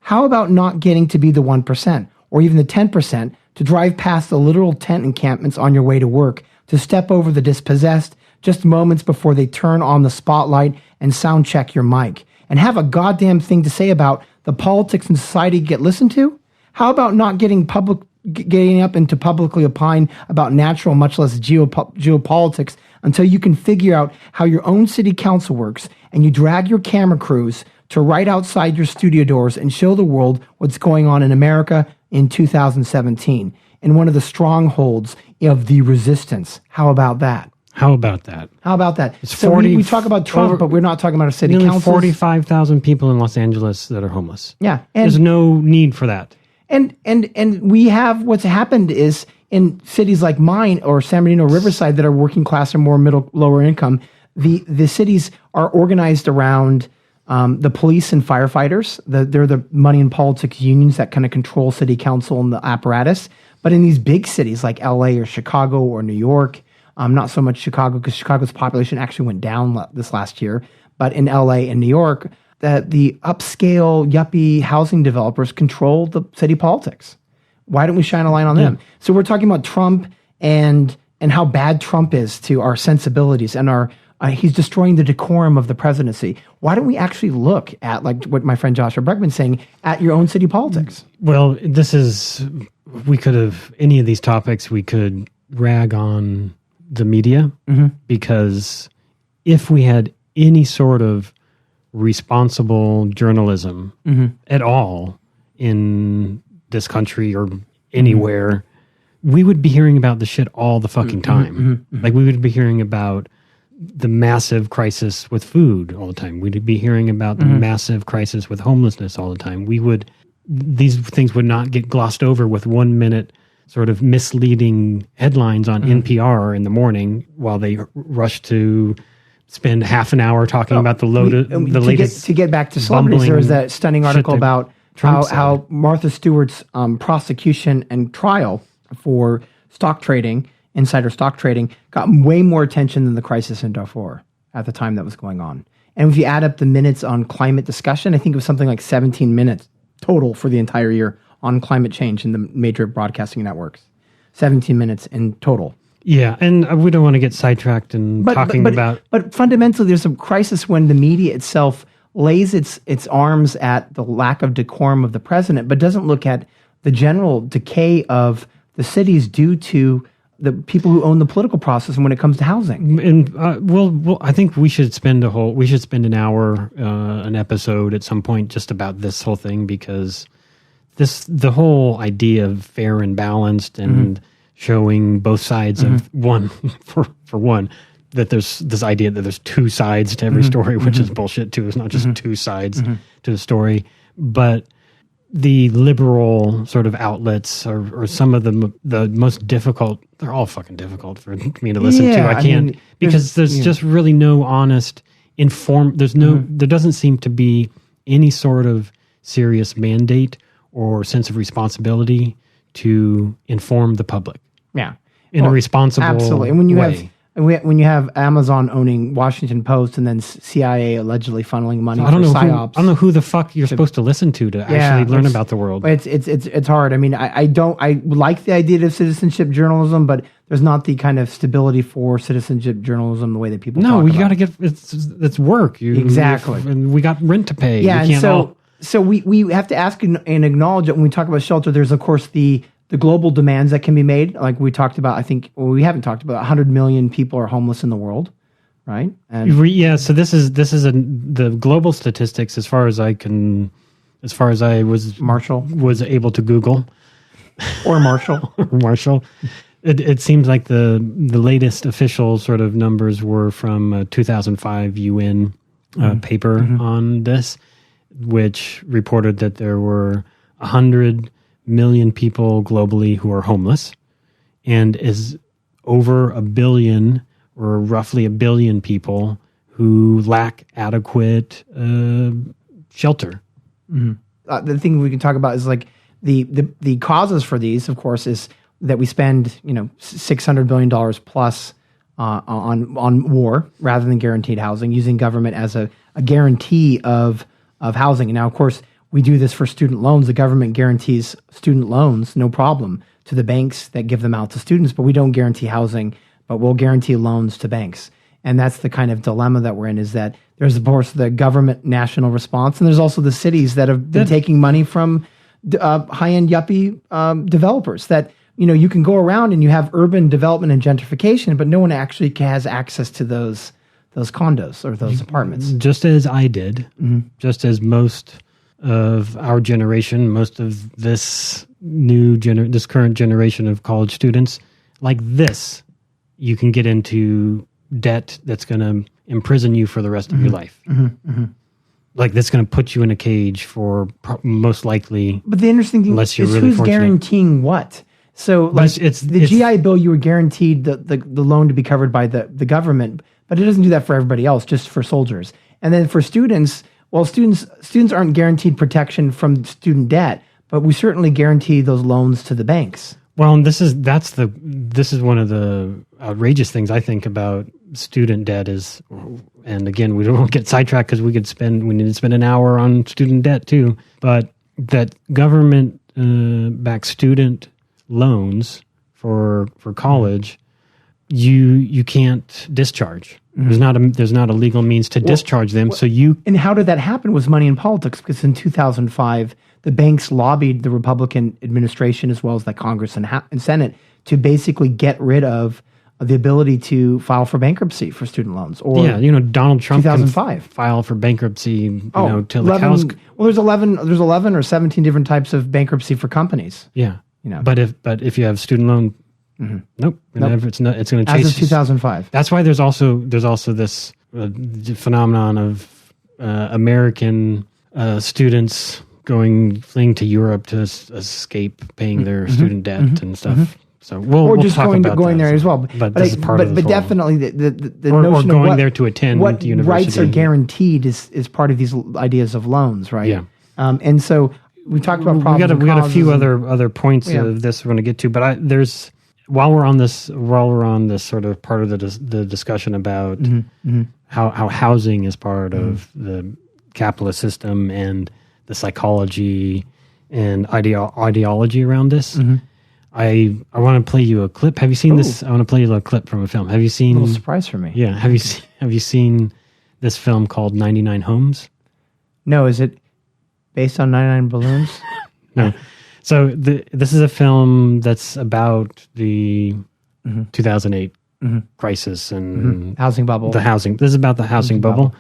How about not getting to be the 1% or even the 10% to drive past the literal tent encampments on your way to work, to step over the dispossessed just moments before they turn on the spotlight and sound check your mic, and have a goddamn thing to say about the politics in society get listened to? How about not getting up into publicly opine about natural, much less geopolitics, until you can figure out how your own city council works, and you drag your camera crews to right outside your studio doors and show the world what's going on in America in 2017, in one of the strongholds of the resistance? How about that? How about that? How about that? It's so we talk about Trump, but we're not talking about our city council. 45,000 people in Los Angeles that are homeless. Yeah. There's no need for that. And we have, what's happened is in cities like mine or San Bernardino, Riverside, that are working class or more lower income, the cities are organized around the police and firefighters. They're the money and politics unions that kind of control city council and the apparatus. But in these big cities like LA or Chicago or New York, not so much Chicago, because Chicago's population actually went down this last year, but in LA and New York, the upscale yuppie housing developers control the city politics. Why don't we shine a light on them? So we're talking about Trump and how bad Trump is to our sensibilities and he's destroying the decorum of the presidency. Why don't we actually look at, like what my friend Joshua Bregman's saying, at your own city politics? Well, any of these topics, we could rag on the media, because if we had any sort of responsible journalism at all in this country or anywhere, we would be hearing about the shit all the fucking time. Like, we would be hearing about the massive crisis with food all the time. We'd be hearing about the massive crisis with homelessness all the time. These things would not get glossed over with 1 minute sort of misleading headlines on NPR in the morning while they rush to spend half an hour talking about the latest. To get back to celebrities, there was that stunning article about how Martha Stewart's prosecution and trial for stock trading, insider stock trading, got way more attention than the crisis in Darfur at the time that was going on. And if you add up the minutes on climate discussion, I think it was something like 17 minutes total for the entire year on climate change in the major broadcasting networks. 17 minutes in total. Yeah, and we don't want to get sidetracked in talking about. But fundamentally, there's a crisis when the media itself lays its arms at the lack of decorum of the president, but doesn't look at the general decay of the cities due to the people who own the political process and when it comes to housing. And well, I think we should spend an hour, an episode at some point just about this whole thing, because the whole idea of fair and balanced and showing both sides of one for one, that there's this idea that there's two sides to every story, which is bullshit too. It's not just two sides to the story, but the liberal sort of outlets are some of the most difficult. They're all fucking difficult for me to listen to. I can't, because there's just really no honest there doesn't seem to be any sort of serious mandate or sense of responsibility to inform the public. Yeah. In a responsible absolutely. And when you have Amazon owning Washington Post and then CIA allegedly funneling money for psyops. I don't know who the fuck you're supposed to listen to actually learn about the world. It's hard. I mean, I like the idea of citizenship journalism, but there's not the kind of stability for citizenship journalism the way that people talk about. No, you got to get it's work. Exactly. And we got rent to pay. Yeah, so we have to ask and acknowledge that when we talk about shelter, there's of course the global demands that can be made. Like we talked about, we haven't talked about 100 million people are homeless in the world, right? And so this is the global statistics as far as I was able to Google. Or Marshall. It seems like the latest official sort of numbers were from a 2005 UN paper on this, which reported that there were 100 million people globally who are homeless, and is over a billion, or roughly a billion people who lack adequate shelter. The thing we can talk about is like the causes for these, of course, is that we spend $600 billion plus on war rather than guaranteed housing, using government as a guarantee of housing. And now, of course, we do this for student loans. The government guarantees student loans, no problem, to the banks that give them out to students, but we don't guarantee housing, but we'll guarantee loans to banks. And that's the kind of dilemma that we're in, is that there's, of course, the government national response, and there's also the cities that have been taking money from high-end yuppie developers that, you can go around and you have urban development and gentrification, but no one actually has access to those condos or those apartments. Just as I did, just as most of our generation, most of this this current generation of college students, like this, you can get into debt that's going to imprison you for the rest of your life. Like that's going to put you in a cage for most likely. But the interesting thing is who's guaranteeing what? So like it's the GI Bill, you were guaranteed the loan to be covered by the government, but it doesn't do that for everybody else, just for soldiers. And then for students, well, students aren't guaranteed protection from student debt, but we certainly guarantee those loans to the banks. Well, and this is one of the outrageous things I think about student debt is, and again, we don't get sidetracked because we need to spend an hour on student debt too, but that government backed student loans for college, you can't discharge. There's not a legal means to discharge them. And how did that happen? Was money in politics? Because in 2005, the banks lobbied the Republican administration as well as the Congress and Senate to basically get rid of the ability to file for bankruptcy for student loans. Or Donald Trump 2005 can file for bankruptcy. Till the cows. Well, there's 11 or 17 different types of bankruptcy for companies. Yeah, But if you have student loan. Nope. It's going to chase. As of 2005. That's why there's also this phenomenon of American students fleeing to Europe to escape paying their student debt and stuff. So we'll just talk going about going there as well. But this is part of this but definitely the notion or going of there to attend what university. Rights are guaranteed is part of these ideas of loans, right? Yeah. And so we talked about problems. We got a few other points of this we're going to get to, but while we're on this sort of part of the discussion about how housing is part of the capitalist system and the psychology and ideology around this, I want to play you a clip. Have you seen this? I want to play you a clip from a film. Have you seen? A little surprise for me. Yeah. Have you seen this film called 99 Homes? No, is it based on 99 Balloons? No. So this is a film that's about the 2008 crisis and housing bubble. This is about the housing bubble.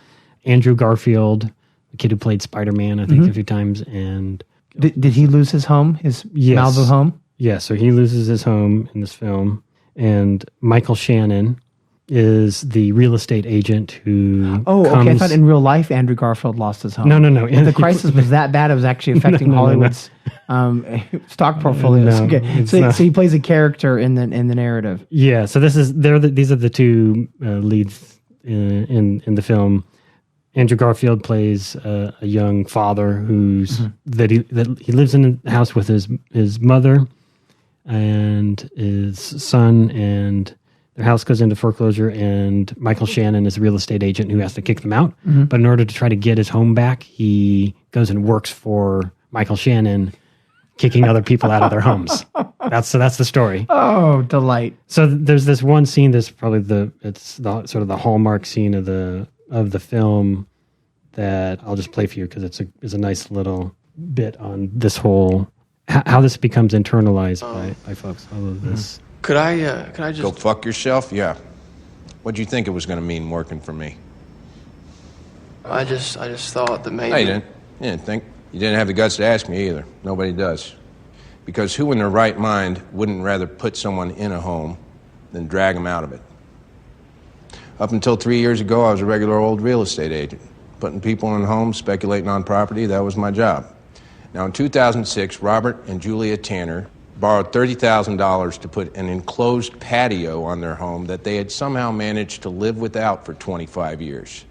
Andrew Garfield, the kid who played Spider-Man, I think a few times, and did he lose his home? His Malibu home? Yeah. So he loses his home in this film, and Michael Shannon is the real estate agent who. Oh, okay. I thought in real life Andrew Garfield lost his home. No. The crisis was that bad; it was actually affecting Hollywood's stock portfolios. No, okay. So he plays a character in the narrative. Yeah. So these are the two leads in the film. Andrew Garfield plays a young father who's that he lives in a house with his mother and his son, and their house goes into foreclosure, and Michael Shannon is a real estate agent who has to kick them out. But in order to try to get his home back, he goes and works for Michael Shannon, kicking other people out of their homes. That's the story. Oh, delight. So there's this one scene that's probably it's the sort of the hallmark scene of the film that I'll just play for you because it's a nice little bit on this whole how this becomes internalized by folks. All of this. Could I just go fuck yourself? Yeah. What'd you think it was going to mean working for me? I just thought that maybe. No, you didn't. You didn't think. You didn't have the guts to ask me either. Nobody does. Because who in their right mind wouldn't rather put someone in a home than drag them out of it? Up until 3 years ago, I was a regular old real estate agent. Putting people in homes, speculating on property, that was my job. Now, in 2006, Robert and Julia Tanner borrowed $30,000 to put an enclosed patio on their home that they had somehow managed to live without for 25 years.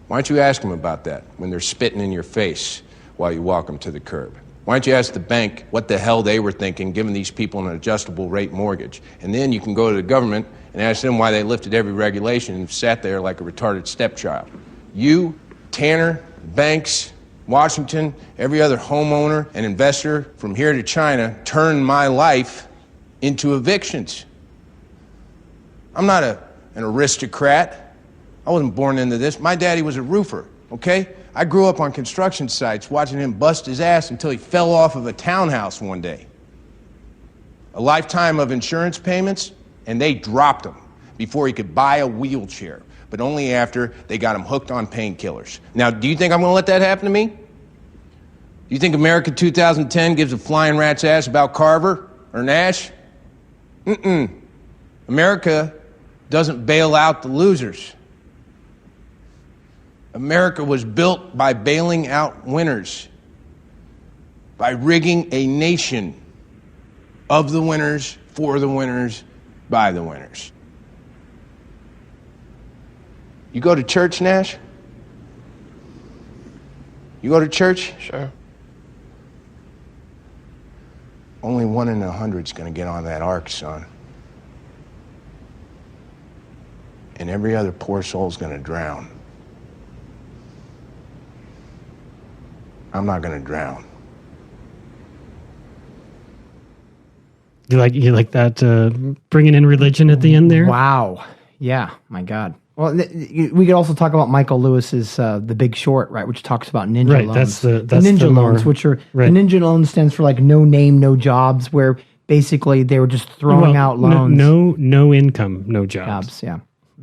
Why don't you ask them about that when they're spitting in your face while you walk them to the curb? Why don't you ask the bank what the hell they were thinking giving these people an adjustable rate mortgage? And then you can go to the government and ask them why they lifted every regulation and sat there like a retarded stepchild. You, Tanner, banks, Washington, every other homeowner and investor from here to China turned my life into evictions. I'm not an aristocrat. I wasn't born into this. My daddy was a roofer, okay? I grew up on construction sites watching him bust his ass until he fell off of a townhouse one day. A lifetime of insurance payments, and they dropped him before he could buy a wheelchair, but only after they got him hooked on painkillers. Now, do you think I'm going to let that happen to me? Do you think America 2010 gives a flying rat's ass about Carver or Nash? America doesn't bail out the losers. America was built by bailing out winners, by rigging a nation of the winners, for the winners, by the winners. You go to church, Nash? You go to church? Sure. Only 1 in 100 is going to get on that ark, son. And every other poor soul's going to drown. I'm not going to drown. You like that bringing in religion at the end there? Wow. Yeah. My God. Well, we could also talk about Michael Lewis's The Big Short, right, which talks about ninja loans. That's the ninja loans, which are the ninja loan stands for like no name, no jobs, where basically they were just throwing out loans. No income, no jobs. Yeah.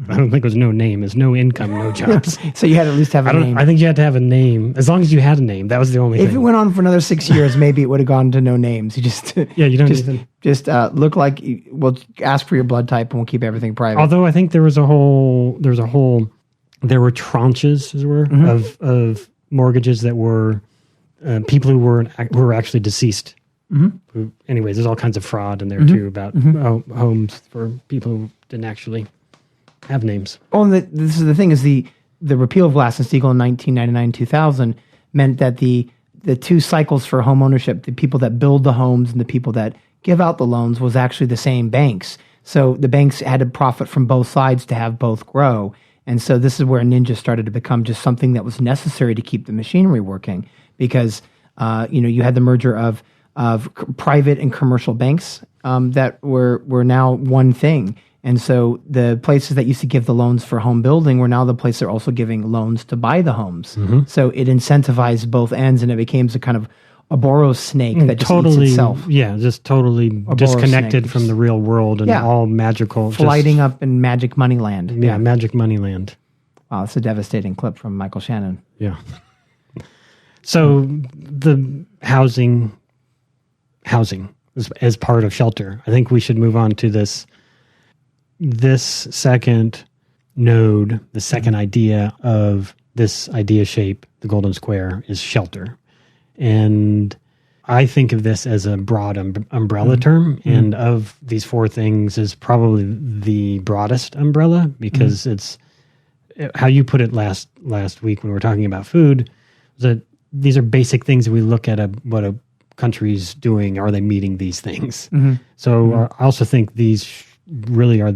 I don't think it was no name. It's no income, no jobs. So you had to at least have a name. I think you had to have a name. As long as you had a name, that was the only thing. If it went on for another 6 years, maybe it would have gone to no names. You just you don't just look like we'll ask for your blood type and we'll keep everything private. Although I think there were tranches, as it were, of mortgages that were people who were actually deceased. Who, anyways, there's all kinds of fraud in there too about homes for people who didn't actually have names. Oh, and this is the thing: is the repeal of Glass-Steagall in 1999-2000 meant that the two cycles for home ownership, the people that build the homes and the people that give out the loans, was actually the same banks. So the banks had to profit from both sides to have both grow. And so this is where ninja started to become just something that was necessary to keep the machinery working, because you had the merger of of private and commercial banks that were now one thing. And so the places that used to give the loans for home building were now the places that are also giving loans to buy the homes. So it incentivized both ends, and it became a kind of Ouroboros snake that just eats itself. Yeah, just totally disconnected snake. from the real world and all magical. Flighting up in magic money land. Yeah, magic money land. Wow, that's a devastating clip from Michael Shannon. Yeah. So the housing as part of shelter. I think we should move on to this second node, the second idea of this idea shape, the golden square, is shelter. And I think of this as a broad umbrella term, and of these four things is probably the broadest umbrella, because it's how you put it last week when we were talking about food, that these are basic things that we look at what a country's doing. Are they meeting these things? So I also think these really are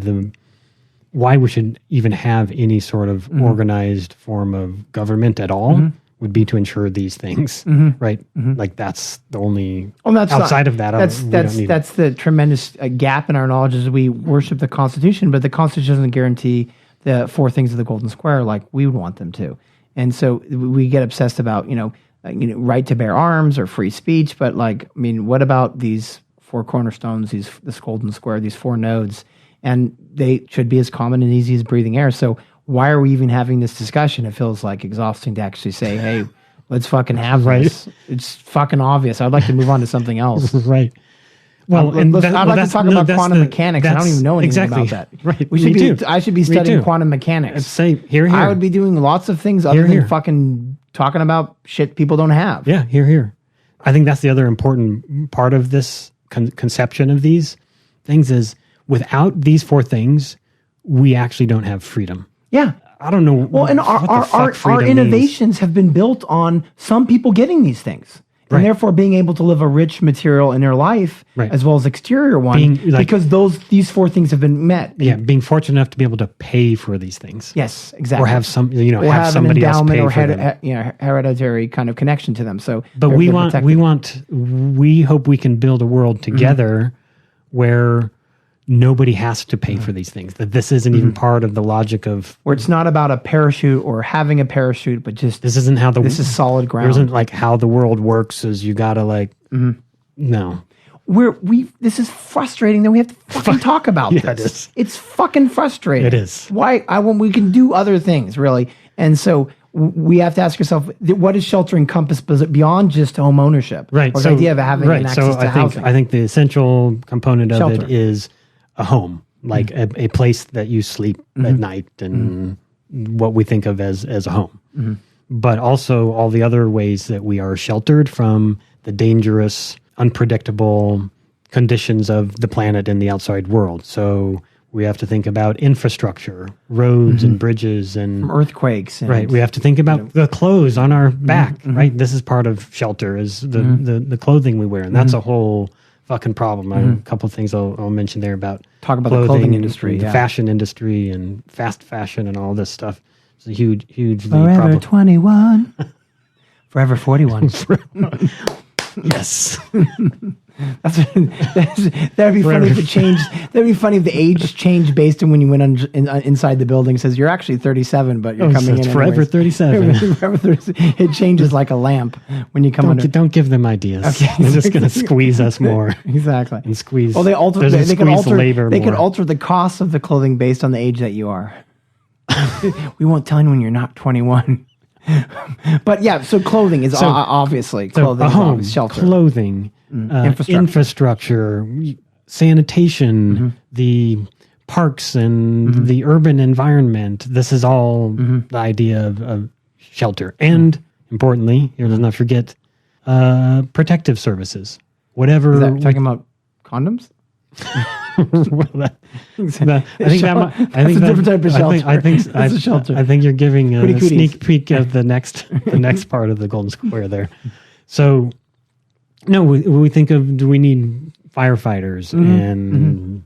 why we should even have any sort of organized form of government at all would be to ensure these things, right? Like that's the only. Well, that's outside of that. That's the tremendous gap in our knowledge is we worship the Constitution, but the Constitution doesn't guarantee the four things of the Golden Square like we would want them to, and so we get obsessed about right to bear arms or free speech, but what about these four cornerstones, this Golden Square, these four nodes? And they should be as common and easy as breathing air. So why are we even having this discussion? It feels like exhausting to actually say, hey, let's fucking have this. It's fucking obvious. I'd like to move on to something else. Right. Well, I'd like to talk about quantum mechanics. I don't even know anything about that. Right. I should be studying quantum mechanics. Say, here. I would be doing lots of things other than fucking talking about shit people don't have. Yeah, here. I think that's the other important part of this conception of these things is without these four things, we actually don't have freedom. Yeah. I don't know. Well, and our innovations have been built on some people getting these things. And therefore being able to live a rich material inner life as well as exterior one, because these four things have been met. Yeah, being fortunate enough to be able to pay for these things. Yes, exactly. Or have somebody else pay for them. Hereditary kind of connection to them. So, but we hope we can build a world together where nobody has to pay for these things. That this isn't even part of the logic of where it's not about a parachute or having a parachute, but just this isn't how this is solid ground. It isn't like how the world works. Is you gotta no. This is frustrating that we have to fucking talk about this. It is. It's fucking frustrating. It is. Why? We can do other things really, and so we have to ask ourselves, what does shelter encompass beyond just home ownership? Right. Or the idea of having an access to housing. I think the essential component of shelter. It is a home, like a place that you sleep at night, and what we think of as a home. But also all the other ways that we are sheltered from the dangerous, unpredictable conditions of the planet and the outside world. So we have to think about infrastructure, roads and bridges and from earthquakes. And, we have to think about the clothes on our back, right? This is part of shelter, is the clothing we wear. And that's a whole fucking problem. A couple of things I'll mention there about the clothing industry, the fashion industry and fast fashion and all this stuff. It's a huge Forever problem. 21. Forever 41. Yes. That'd be funny if it changed. That'd be funny if the age changed based on when you went inside the building. It says you're actually 37, but you're coming in forever anyways. 37. Forever 37. It changes like a lamp when you come under. Don't give them ideas. Okay. They're just going to squeeze us more. Exactly. And squeeze. Well, they can alter labor. They more. can alter the cost of the clothing based on the age that you are. We won't tell you when you're not 21. But yeah, so clothing is obviously clothing, a home, shelter, clothing, infrastructure, sanitation, the parks and the urban environment. This is all the idea of shelter, and importantly, let's not forget protective services. Whatever. Is that talking about condoms? I think that's a different type of shelter. It's a shelter. I think you're giving a sneak peek of the next part of the Golden Square there. So, no, we think of, do we need firefighters and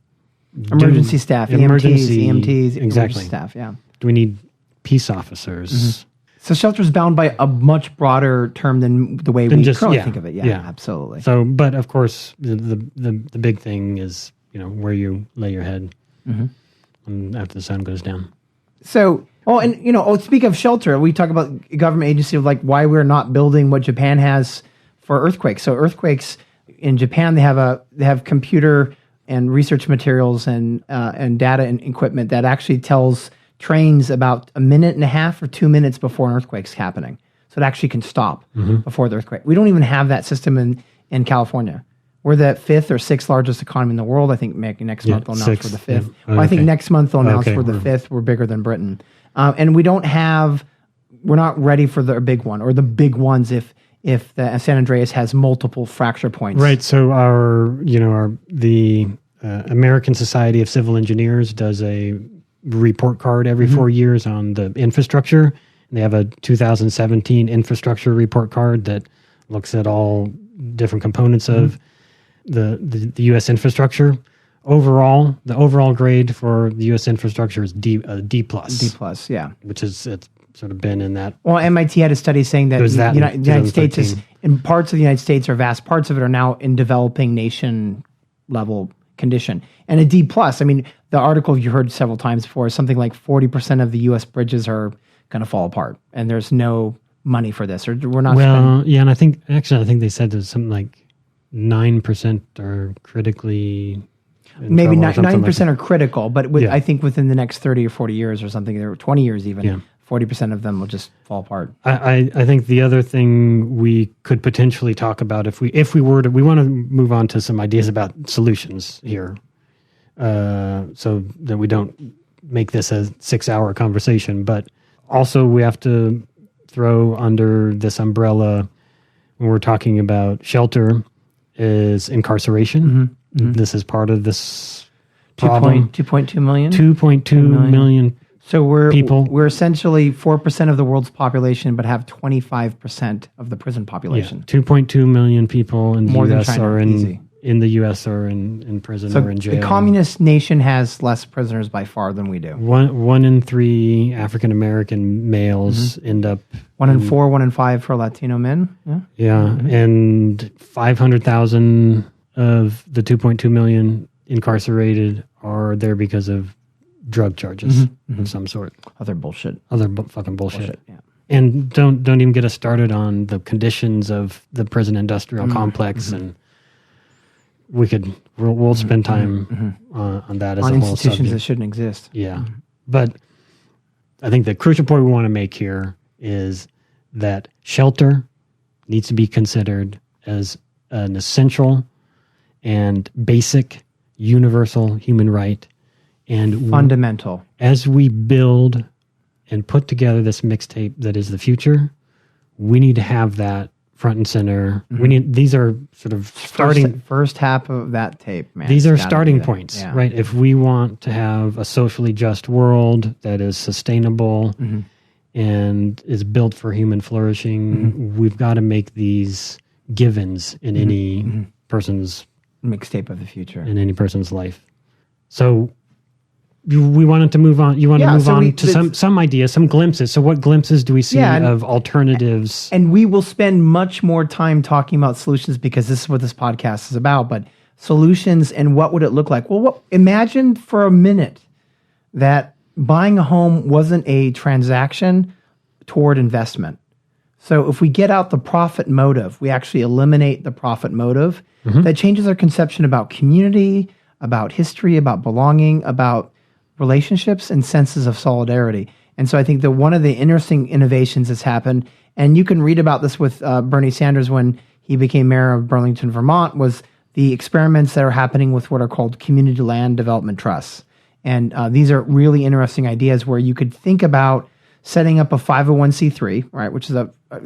emergency staff, EMTs, exactly staff? Yeah. Do we need peace officers? So shelter is bound by a much broader term than the way we currently think of it. Yeah, absolutely. So, but of course, the big thing is, where you lay your head after the sun goes down. So, speak of shelter, we talk about government agency of like why we're not building what Japan has for earthquakes. So earthquakes in Japan, they have computer and research materials and data and equipment that actually tells trains about a minute and a half or 2 minutes before an earthquake's happening. So it actually can stop before the earthquake. We don't even have that system in California. We're the 5th or 6th largest economy in the world. I think next month they'll announce we're the 5th. Yeah. Well, I think next month they'll announce we're the 5th. We're bigger than Britain. And we're not ready for the big one or the big ones if the San Andreas has multiple fracture points. Right. So the American Society of Civil Engineers does a report card every 4 years on the infrastructure. And they have a 2017 infrastructure report card that looks at all different components of the U.S. infrastructure. Overall, the overall grade for the U.S. infrastructure is D+. D+, yeah. Which is, it's sort of been in that. Well, MIT had a study saying that the United States is, in parts of the United States, or vast parts of it, are now in developing nation level condition. And a D+, I mean, the article you heard several times before is something like 40% of the U.S. bridges are going to fall apart, and there's no money for this, or we're not. Well, yeah, and I think they said there's something like 9% are critically. Maybe 9% are critical, but I think within the next 30 or 40 years or something, or 20 years even, 40% of them will just fall apart. I think the other thing we could potentially talk about if we want to move on to some ideas about solutions here, so that we don't make this a 6-hour conversation, but also we have to throw under this umbrella when we're talking about shelter is incarceration. This is part of this problem. 2.2 million? 2.2 million. So people. We're essentially 4% of the world's population, but have 25% of the prison population. 2.2 million people in the More than U.S. China, are easy. in the U.S. or in prison or in jail. The communist nation has less prisoners by far than we do. One in 3 African American males end up. 1 in 4, 1 in 5 for Latino men. Yeah, and 500,000 of the 2.2 million incarcerated are there because of drug charges of some sort. Other bullshit. Fucking bullshit. Yeah. And don't even get us started on the conditions of the prison industrial complex, and we'll spend time on that as on a whole institutions subject. that shouldn't exist. Yeah, but I think the crucial point we want to make here is that shelter needs to be considered as an essential and basic universal human right, and fundamental. As we build and put together this mixtape that is the future, we need to have that front and center. These are sort of starting first half of that tape, man. These are starting points, right? If we want to have a socially just world that is sustainable and is built for human flourishing, we've got to make these givens in any person's mixtape of the future, in any person's life. So we wanted to move on. You want to move on to some ideas, some glimpses. So what glimpses do we see of alternatives? And we will spend much more time talking about solutions because this is what this podcast is about. But solutions and what would it look like? Well, imagine for a minute that buying a home wasn't a transaction toward investment. So if we get out the profit motive, we actually eliminate the profit motive, that changes our conception about community, about history, about belonging, about relationships and senses of solidarity. And so I think that one of the interesting innovations that's happened, and you can read about this with Bernie Sanders when he became mayor of Burlington, Vermont, was the experiments that are happening with what are called community land development trusts. And these are really interesting ideas where you could think about setting up a 501c3, right, which is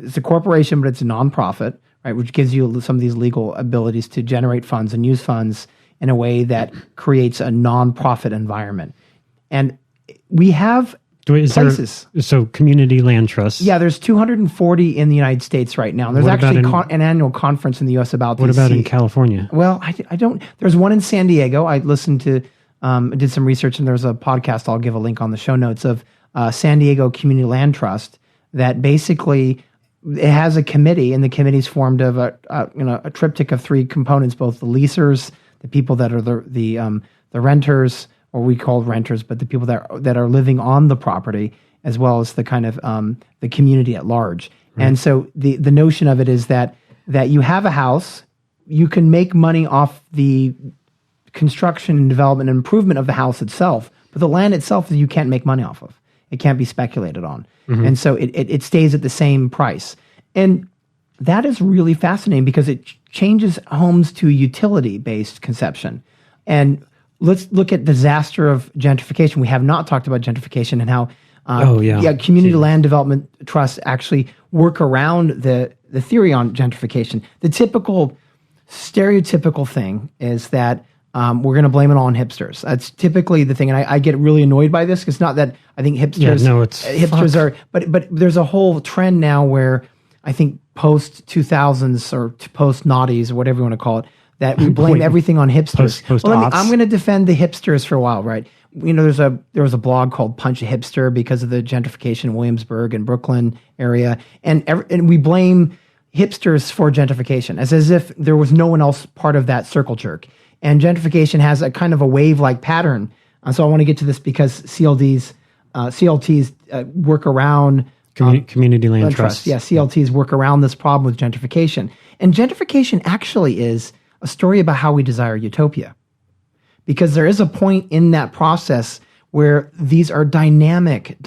it's a corporation, but it's a nonprofit, right, which gives you some of these legal abilities to generate funds and use funds in a way that creates a nonprofit environment. And we have places. So community land trusts. Yeah, there's 240 in the United States right now. There's actually an annual conference in the U.S. about this. What about in California? Well, I don't. There's one in San Diego. I listened to, did some research, and there's a podcast I'll give a link on the show notes of San Diego Community Land Trust that basically it has a committee, and the committee's formed of a triptych of three components: both the leasers, the people that are the renters, or we call renters, but the people that are living on the property, as well as the kind of the community at large. Right. And so the notion of it is that you have a house, you can make money off the construction and development and improvement of the house itself, but the land itself you can't make money off of. It can't be speculated on. Mm-hmm. And so it stays at the same price. And that is really fascinating because it changes homes to utility-based conception. And let's look at disaster of gentrification. We have not talked about gentrification and how community land development trusts actually work around the theory on gentrification. The typical stereotypical thing is that we're going to blame it all on hipsters. That's typically the thing, and I get really annoyed by this. It's not that I think hipsters are, but there's a whole trend now where I think post 2000s or post noughties or whatever you want to call it, that we blame everything on hipsters. I'm going to defend the hipsters for a while, right? You know, there was a blog called Punch a Hipster because of the gentrification in Williamsburg and Brooklyn area, and we blame hipsters for gentrification as if there was no one else part of that circle jerk. And gentrification has a kind of a wave-like pattern. So I want to get to this because CLTs work around community land trusts. Yeah, CLTs work around this problem with gentrification. And gentrification actually is a story about how we desire utopia. Because there is a point in that process where these are dynamic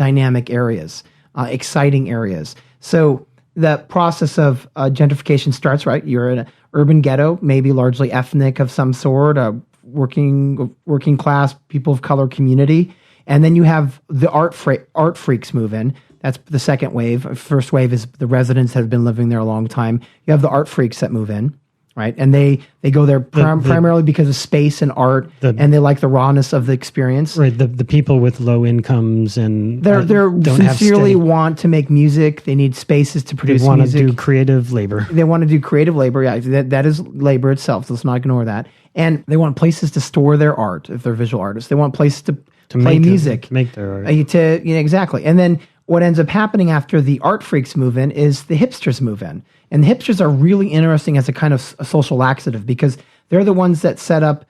areas, exciting areas. So the process of gentrification starts, right? You're in an urban ghetto, maybe largely ethnic of some sort, a working class, people of color community. And then you have the art freaks move in. That's the second wave. First wave is the residents that have been living there a long time. You have the art freaks that move in, right? And they go there primarily because of space and art, and they like the rawness of the experience. Right. The people with low incomes and they're sincerely want to make music. They need spaces to produce music. They want to do creative labor. They want to do creative labor. Yeah, that is labor itself. So let's not ignore that. And they want places to store their art if they're visual artists. They want places to play music, make their art. Exactly. And then what ends up happening after the art freaks move in is the hipsters move in. And the hipsters are really interesting as a kind of a social laxative because they're the ones that set up,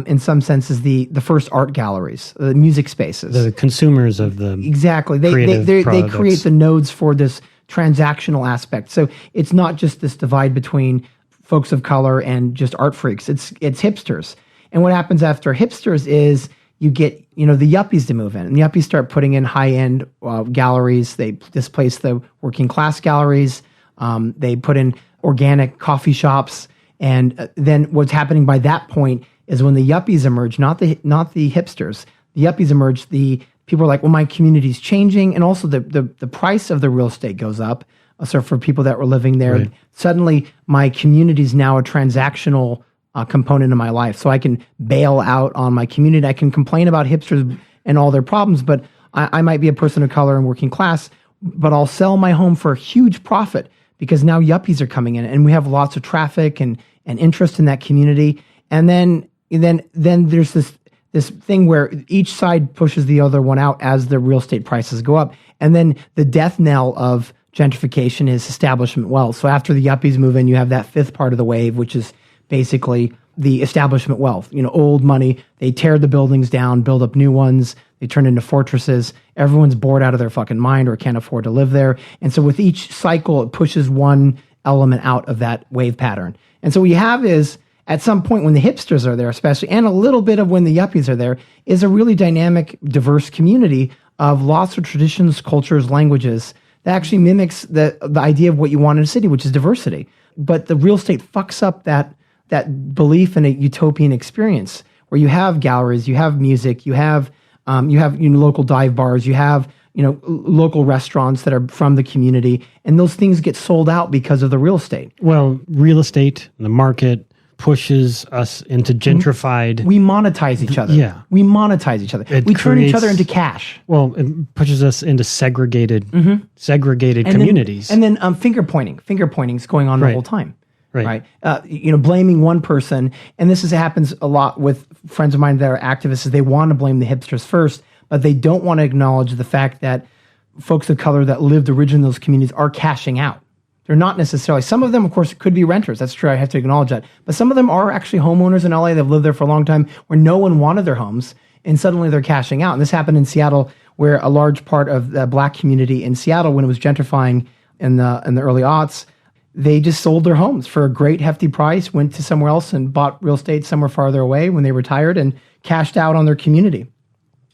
in some senses, the first art galleries, the music spaces. The consumers of the exactly. They create the nodes for this transactional aspect. So it's not just this divide between folks of color and just art freaks. It's hipsters. And what happens after hipsters is you get the yuppies to move in, and the yuppies start putting in high-end galleries. They displace the working class galleries. They put in organic coffee shops, and then what's happening by that point is when the yuppies emerge, not the hipsters. The yuppies emerge. The people are like, well, my community's changing, and also the price of the real estate goes up. So for people that were living there, right. Suddenly my community is now a transactional component of my life. So I can bail out on my community. I can complain about hipsters and all their problems, but I might be a person of color and working class, but I'll sell my home for a huge profit because now yuppies are coming in and we have lots of traffic and interest in that community. And then there's this thing where each side pushes the other one out as the real estate prices go up. And then the death knell of gentrification is establishment wealth. So after the yuppies move in, you have that fifth part of the wave, which is basically the establishment wealth. Old money. They tear the buildings down, build up new ones. They turn into fortresses. Everyone's bored out of their fucking mind or can't afford to live there. And so with each cycle, it pushes one element out of that wave pattern. And so what you have is, at some point when the hipsters are there, especially, and a little bit of when the yuppies are there, is a really dynamic, diverse community of lots of traditions, cultures, languages that actually mimics the idea of what you want in a city, which is diversity. But the real estate fucks up that belief in a utopian experience where you have galleries, you have music, you have local dive bars, you have local restaurants that are from the community, and those things get sold out because of the real estate. Well, real estate, the market pushes us into gentrified. We monetize each other. Yeah. We monetize each other. We turn each other into cash. Well, it pushes us into segregated communities. And then finger pointing is going on the whole time. Right. Blaming one person. And this happens a lot with friends of mine that are activists, is they want to blame the hipsters first, but they don't want to acknowledge the fact that folks of color that lived originally in those communities are cashing out. They're not necessarily, some of them, of course, could be renters. That's true. I have to acknowledge that. But some of them are actually homeowners in LA. They've lived there for a long time where no one wanted their homes, and suddenly they're cashing out. And this happened in Seattle, where a large part of the black community in Seattle, when it was gentrifying in the early aughts, they just sold their homes for a great hefty price, went to somewhere else and bought real estate somewhere farther away when they retired and cashed out on their community.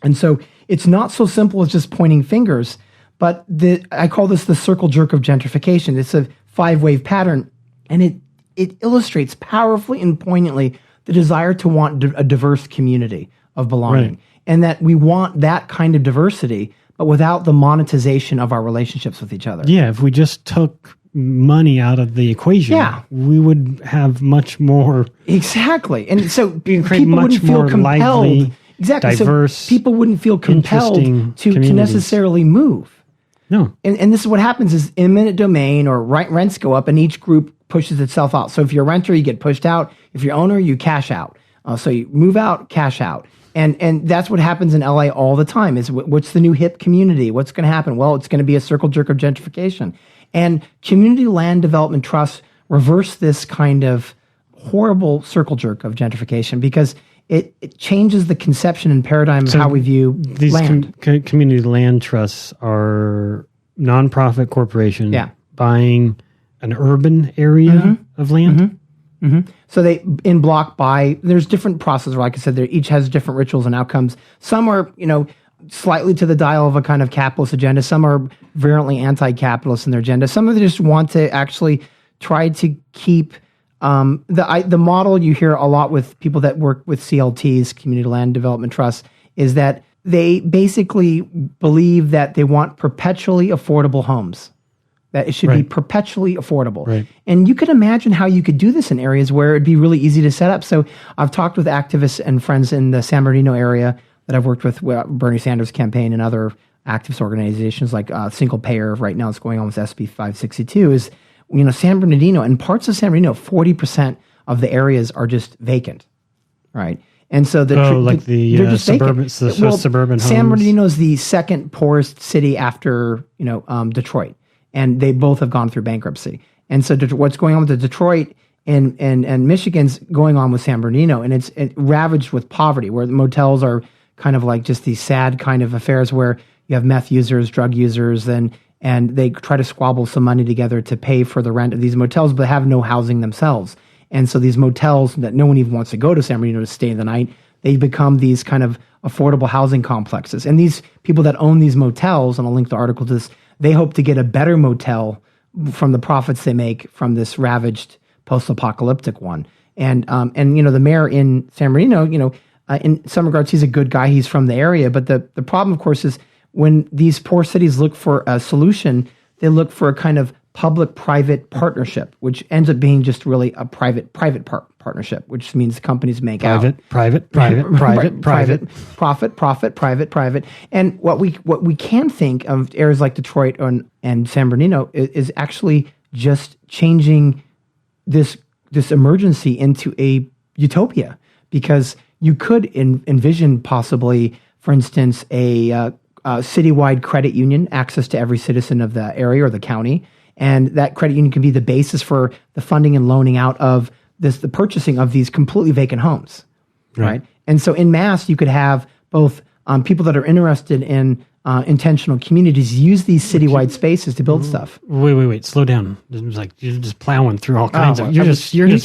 And so it's not so simple as just pointing fingers, but I call this the circle jerk of gentrification. It's a 5-wave pattern, and it illustrates powerfully and poignantly the desire to want a diverse community of belonging. Right. And that we want that kind of diversity, but without the monetization of our relationships with each other. Yeah, if we just took money out of the equation, we would have much more. Exactly. And so people much wouldn't feel more compelled. Lively, exactly. diverse, so people wouldn't feel compelled to necessarily move. No. And this is what happens is eminent domain or rents go up and each group pushes itself out. So if you're a renter, you get pushed out. If you're owner, you cash out. So you move out, cash out. And that's what happens in LA all the time is what's the new hip community? What's going to happen? Well, it's going to be a circle jerk of gentrification. And community land development trusts reverse this kind of horrible circle jerk of gentrification because it changes the conception and paradigm of how we view these land. Community land trusts are nonprofit corporations buying an urban area of land. So they in block buy. There's different processes. Like I said, each has different rituals and outcomes. Some are, slightly to the dial of a kind of capitalist agenda. Some are virulently anti-capitalist in their agenda. Some of them just want to actually try to keep the model you hear a lot with people that work with CLTs, Community Land Development Trusts, is that they basically believe that they want perpetually affordable homes. That it should be perpetually affordable. Right. And you could imagine how you could do this in areas where it'd be really easy to set up. So I've talked with activists and friends in the San Bernardino area that I've worked with Bernie Sanders campaign and other activist organizations like Single Payer. Right now it's going on with SB 562 is, San Bernardino and parts of San Bernardino, 40% of the areas are just vacant. Right. And so they're just suburban homes. San Bernardino is the second poorest city after, Detroit. And they both have gone through bankruptcy. And so what's going on with the Detroit and Michigan's going on with San Bernardino, and it's ravaged with poverty, where the motels are kind of like just these sad kind of affairs where you have meth users, drug users, and they try to squabble some money together to pay for the rent of these motels, but have no housing themselves. And so these motels that no one even wants to go to San Bernardino to stay the night, they become these kind of affordable housing complexes. And these people that own these motels, and I'll link the article to this, they hope to get a better motel from the profits they make from this ravaged post-apocalyptic one. And the mayor in San Bernardino, in some regards, he's a good guy. He's from the area. But the problem, of course, is when these poor cities look for a solution, they look for a kind of public-private partnership, which ends up being just really a private partnership, which means the companies make private. Profit. And what we can think of areas like Detroit and San Bernardino is actually just changing this emergency into a utopia, because you could envision possibly, for instance, a citywide credit union, access to every citizen of the area or the county. And that credit union can be the basis for the funding and loaning out of the purchasing of these completely vacant homes, right? And so in mass, you could have both people that are interested in intentional communities use these citywide spaces to build stuff. Wait, slow down. It's like you're just plowing through all kinds of. You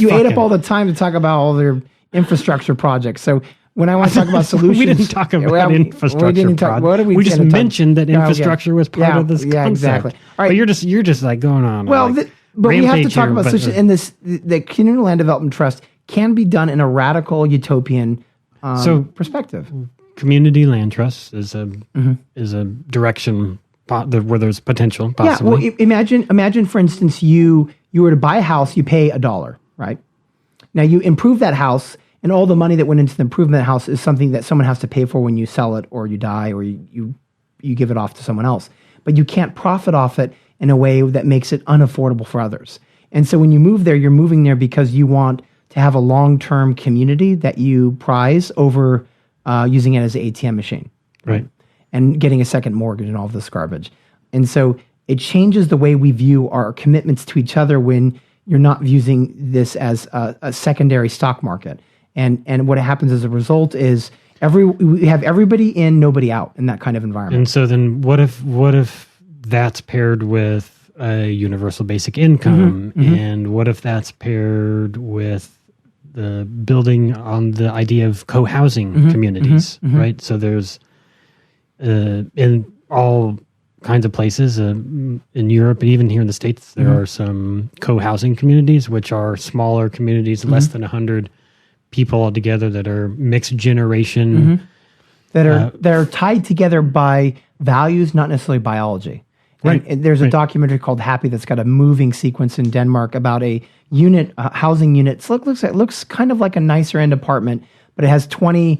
ate up all the time to talk about all their infrastructure projects. So when I want to talk about solutions, we didn't talk about infrastructure projects. We just mentioned that infrastructure was part of this concept. Yeah, exactly. All right. But you're just like going on. Well, but we have to talk about solutions. And the Community Land Development Trust can be done in a radical utopian perspective. Community land trust is a direction where there's potential. Possibly. Yeah. Well, imagine for instance, you were to buy a house, you pay $1, right? Now you improve that house, and all the money that went into the improvement of the house is something that someone has to pay for when you sell it, or you die, or you give it off to someone else. But you can't profit off it in a way that makes it unaffordable for others. And so when you move there, you're moving there because you want to have a long-term community that you prize over using it as an ATM machine. Right. And getting a second mortgage and all of this garbage. And so it changes the way we view our commitments to each other when you're not using this as a secondary stock market. And what happens as a result is we have everybody in, nobody out in that kind of environment. And so then what if that's paired with a universal basic income? And what if that's paired with the building on the idea of co-housing communities, right? So there's in all kinds of places in Europe and even here in the States, there are some co-housing communities, which are smaller communities, less than 100 people all together that are mixed generation. That are tied together by values, not necessarily biology. Right. And there's a documentary called Happy that's got a moving sequence in Denmark about a housing unit. So it looks kind of like a nicer end apartment, but it has 20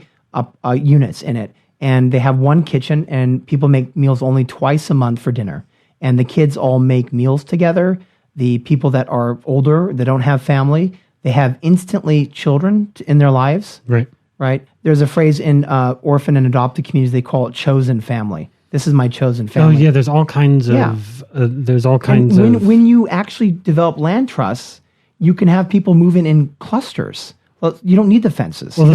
units in it. And they have one kitchen, and people make meals only twice a month for dinner. And the kids all make meals together. The people that are older, that don't have family, they have instantly children in their lives. Right. There's a phrase in orphan and adopted communities, they call it chosen family. This is my chosen family. Oh yeah, there's all kinds of when you actually develop land trusts, you can have people move in clusters. Well, you don't need the fences. Well,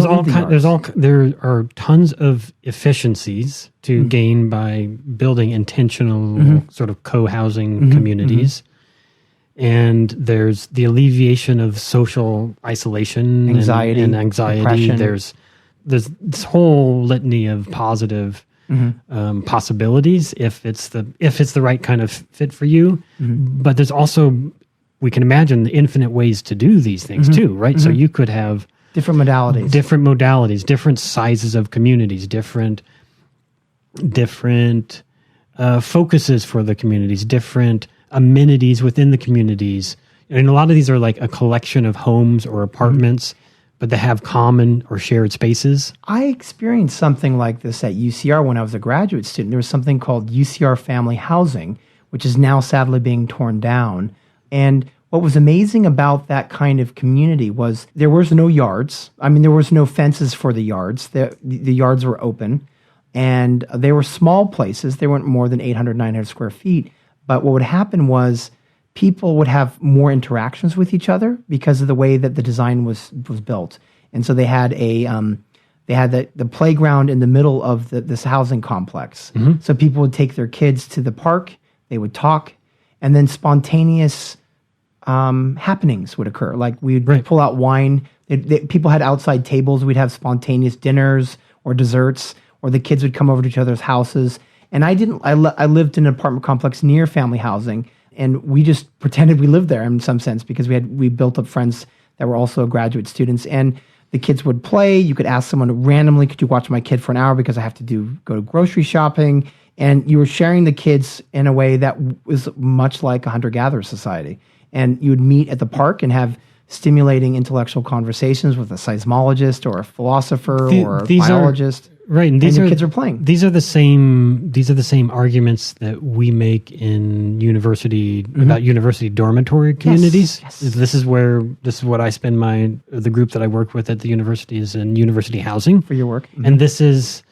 there are tons of efficiencies to gain by building intentional sort of co-housing communities. And there's the alleviation of social isolation, anxiety, and anxiety. Depression. There's this whole litany of positive possibilities if it's the right kind of fit for you. But there's also, we can imagine the infinite ways to do these things too, right? So you could have different modalities, different sizes of communities, different focuses for the communities, different amenities within the communities. And a lot of these are like a collection of homes or apartments, but they have common or shared spaces. I experienced something like this at UCR when I was a graduate student. There was something called UCR Family Housing, which is now sadly being torn down. And what was amazing about that kind of community was there was no yards. I mean, there was no fences for the yards. The yards were open, and they were small places. They weren't more than 800, 900 square feet. But what would happen was people would have more interactions with each other because of the way that the design was built. And so they had the playground in the middle of this housing complex. So people would take their kids to the park, they would talk, and then spontaneous happenings would occur. Like we'd pull out wine. People had outside tables. We'd have spontaneous dinners or desserts, or the kids would come over to each other's houses. And I lived in an apartment complex near family housing, and we just pretended we lived there in some sense because we built up friends that were also graduate students. And the kids would play. You could ask someone randomly, could you watch my kid for an hour because I have to go grocery shopping? And you were sharing the kids in a way that was much like a hunter-gatherer society. And you would meet at the park and have stimulating intellectual conversations with a seismologist or a philosopher or a biologist. Right, and your kids are playing. These are the same arguments that we make in university about university dormitory communities. Yes. This is what I spend the group that I work with at the university is in university housing For your work. and this is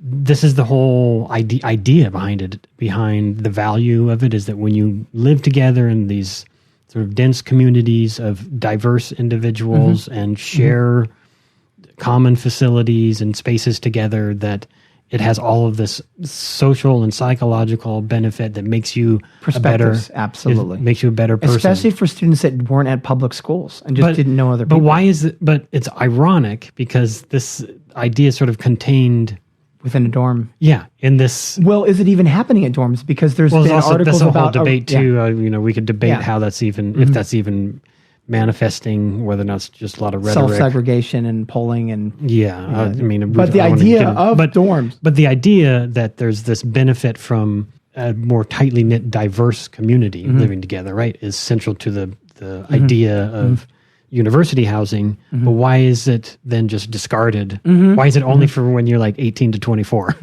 the whole idea behind it. Behind the value of it is that when you live together in these sort of dense communities of diverse individuals and share common facilities and spaces together, that it has all of this social and psychological benefit that makes you absolutely makes you a better person. Especially for students that weren't at public schools and just didn't know other people. But why is it? But it's ironic because this idea is sort of contained within a dorm. Yeah, in this. Well, is it even happening at dorms? Because there's been articles that's a whole about debate too. We could debate how that's even if that's even manifesting, whether or not it's just a lot of rhetoric, self-segregation and polling and I mean, but the idea of dorms, but the idea that there's this benefit from a more tightly knit, diverse community living together, right, is central to the idea of university housing. But why is it then just discarded? Why is it only for when you're like 18 to 24?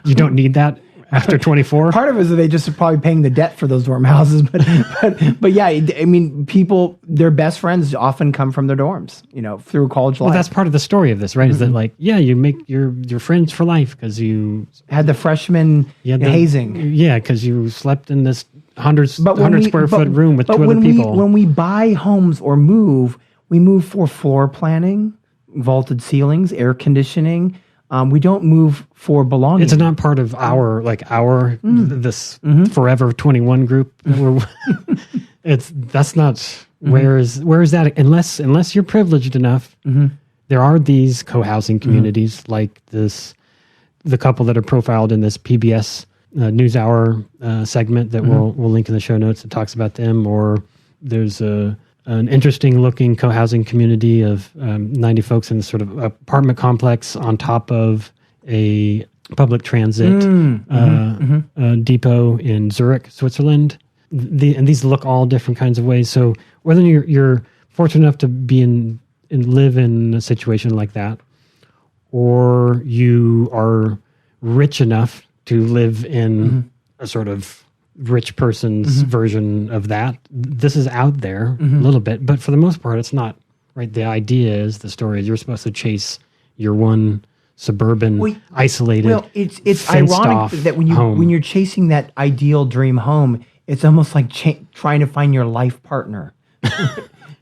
You don't need that after 24. Part of it is that they just are probably paying the debt for those dorm houses, but yeah, I mean, people, their best friends often come from their dorms, through college life. Well, that's part of the story of this, right? Is that like, you make your friends for life because you had the freshman hazing. Yeah, because you slept in this 100 square foot room with two other people. When we buy homes or move, we move for floor planning, vaulted ceilings, air conditioning. We don't move for belonging. It's not part of our this Forever 21 group. That's not where is that unless you're privileged enough. There are these co-housing communities like the couple that are profiled in this PBS NewsHour segment that we'll link in the show notes that talks about them. Or there's an interesting looking co-housing community of 90 folks in this sort of apartment complex on top of a public transit depot in Zurich, Switzerland. And these look all different kinds of ways. So whether you're fortunate enough to be live in a situation like that, or you are rich enough to live in a sort of rich person's version of that. This is out there a little bit, but for the most part, it's not, right? The idea is, the story is, you're supposed to chase your one suburban, isolated, it's ironic that when you're chasing that ideal dream home, it's almost like trying to find your life partner.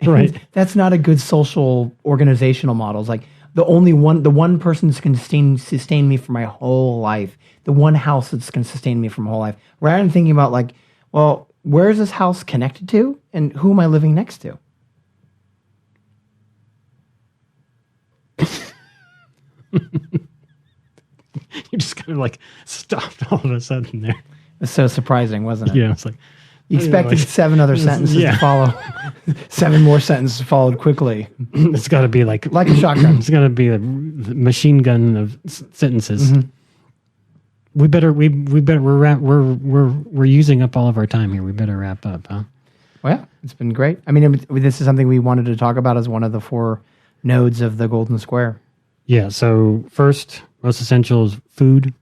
Right. That's not a good social organizational model. It's like the one person that's going to sustain me for my whole life. The one house that's going to sustain me for my whole life. Rather than thinking about like, well, where is this house connected to, and who am I living next to? You just kind of like stopped all of a sudden there. It's so surprising, wasn't it? Yeah, it's like you expected 7 other sentences to follow. 7 more sentences followed quickly. It's got to be like a shotgun. It's got to be a machine gun of sentences. We better. We're using up all of our time here. We better wrap up, huh? Well, yeah, it's been great. I mean, this is something we wanted to talk about as one of the 4 nodes of the Golden Square. Yeah. So first, most essential is food.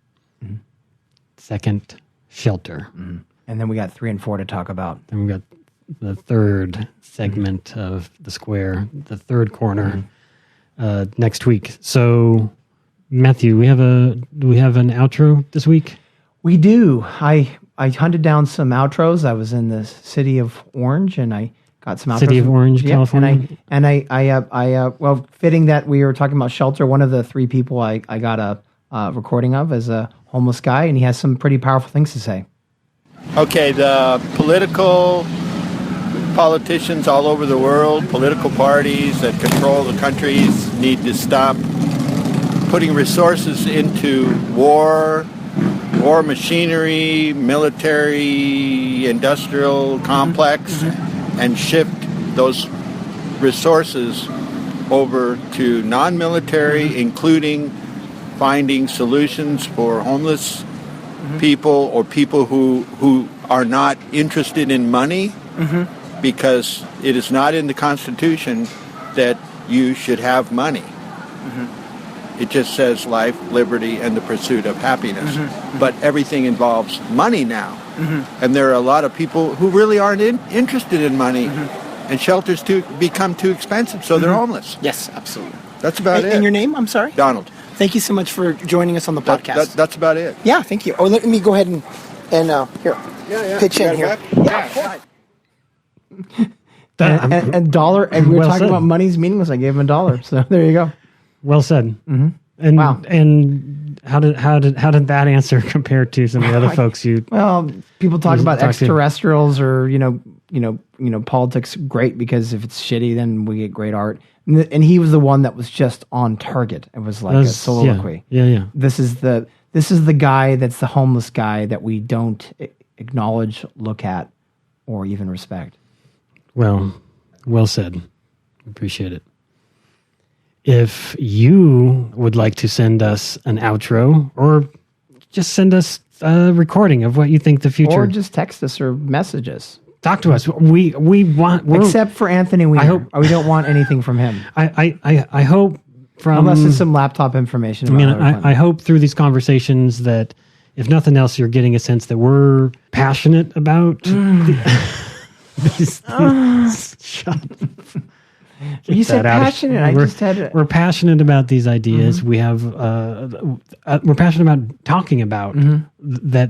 Second, shelter. And then we got 3 and 4 to talk about. Then we got the third segment of the square, the third corner, next week. So, Matthew, do we have an outro this week? We do. I hunted down some outros. I was in the city of Orange, and I got some outros. City of Orange, California. And I well, fitting that we were talking about shelter. One of the 3 people I got a recording of is a homeless guy, and he has some pretty powerful things to say. Okay, the politicians all over the world, political parties that control the countries need to stop putting resources into war machinery, military, industrial complex, and shift those resources over to non-military, including finding solutions for homeless people or people who are not interested in money, because it is not in the Constitution that you should have money. It just says life, liberty, and the pursuit of happiness. But everything involves money now. And there are a lot of people who really aren't interested in money, and shelters become too expensive, so they're homeless. Yes, absolutely. That's about it. And your name, I'm sorry? Donald. Thank you so much for joining us on the podcast. That's about it. Yeah, thank you. Oh, let me go ahead and here. Pitch in here. Yeah. And dollar, and we were talking about money's meaningless. I gave him $1, so there you go. Well said. And wow. And how did that answer compare to some of the other folks you? Well, people talk about extraterrestrials or politics. Great, because if it's shitty, then we get great art. And he was the one that was just on target. It was like a soliloquy. Yeah. This is the guy that's the homeless guy that we don't acknowledge, look at, or even respect. Well said. Appreciate it. If you would like to send us an outro, or just send us a recording of what you think the future, or just text us or message us. Talk to us. We want, except for Anthony Weiner. We don't want anything from him. I hope from, unless it's some laptop information. I hope through these conversations that if nothing else, you're getting a sense that we're passionate about these shut up. You said passionate. I just had. We're passionate about these ideas. We have. We're passionate about talking about that,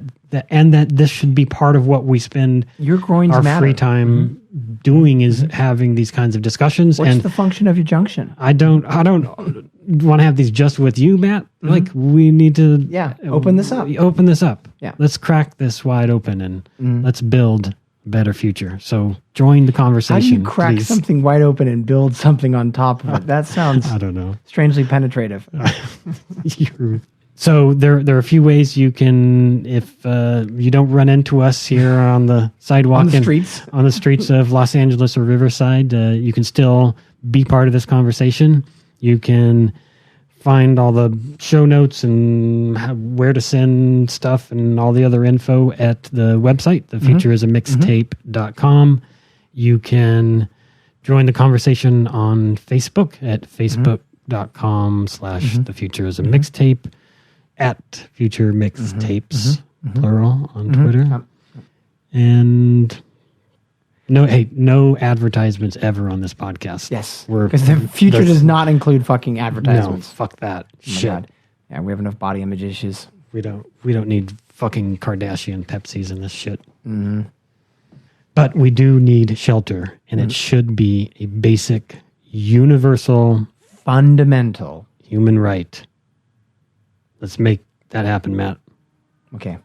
and that this should be part of what we spend Your groins our matter. free time doing is having these kinds of discussions. What's and the function of your junction? I don't want to have these just with you, Matt. Like we need to open this up. Open this up. Yeah. Let's crack this wide open and let's build a better future. So join the conversation. How do you crack please. something wide open and build something on top of it? That sounds I don't know. strangely penetrative. So there are a few ways you can, if you don't run into us here on the sidewalk On the streets. on the streets of Los Angeles or Riverside, you can still be part of this conversation. You can find all the show notes and where to send stuff and all the other info at the website, thefutureismixtape.com. You can join the conversation on Facebook at facebook.com/thefutureismmixtape, at Future Mixtapes, plural, on Twitter. And no advertisements ever on this podcast. Yes. Because the future does not include fucking advertisements. No, fuck that Oh my shit. God. Yeah, we have enough body image issues. We don't need fucking Kardashian Pepsis in this shit. But we do need shelter, and it should be a basic, universal, Fundamental. human right. Let's make that happen, Matt. Okay.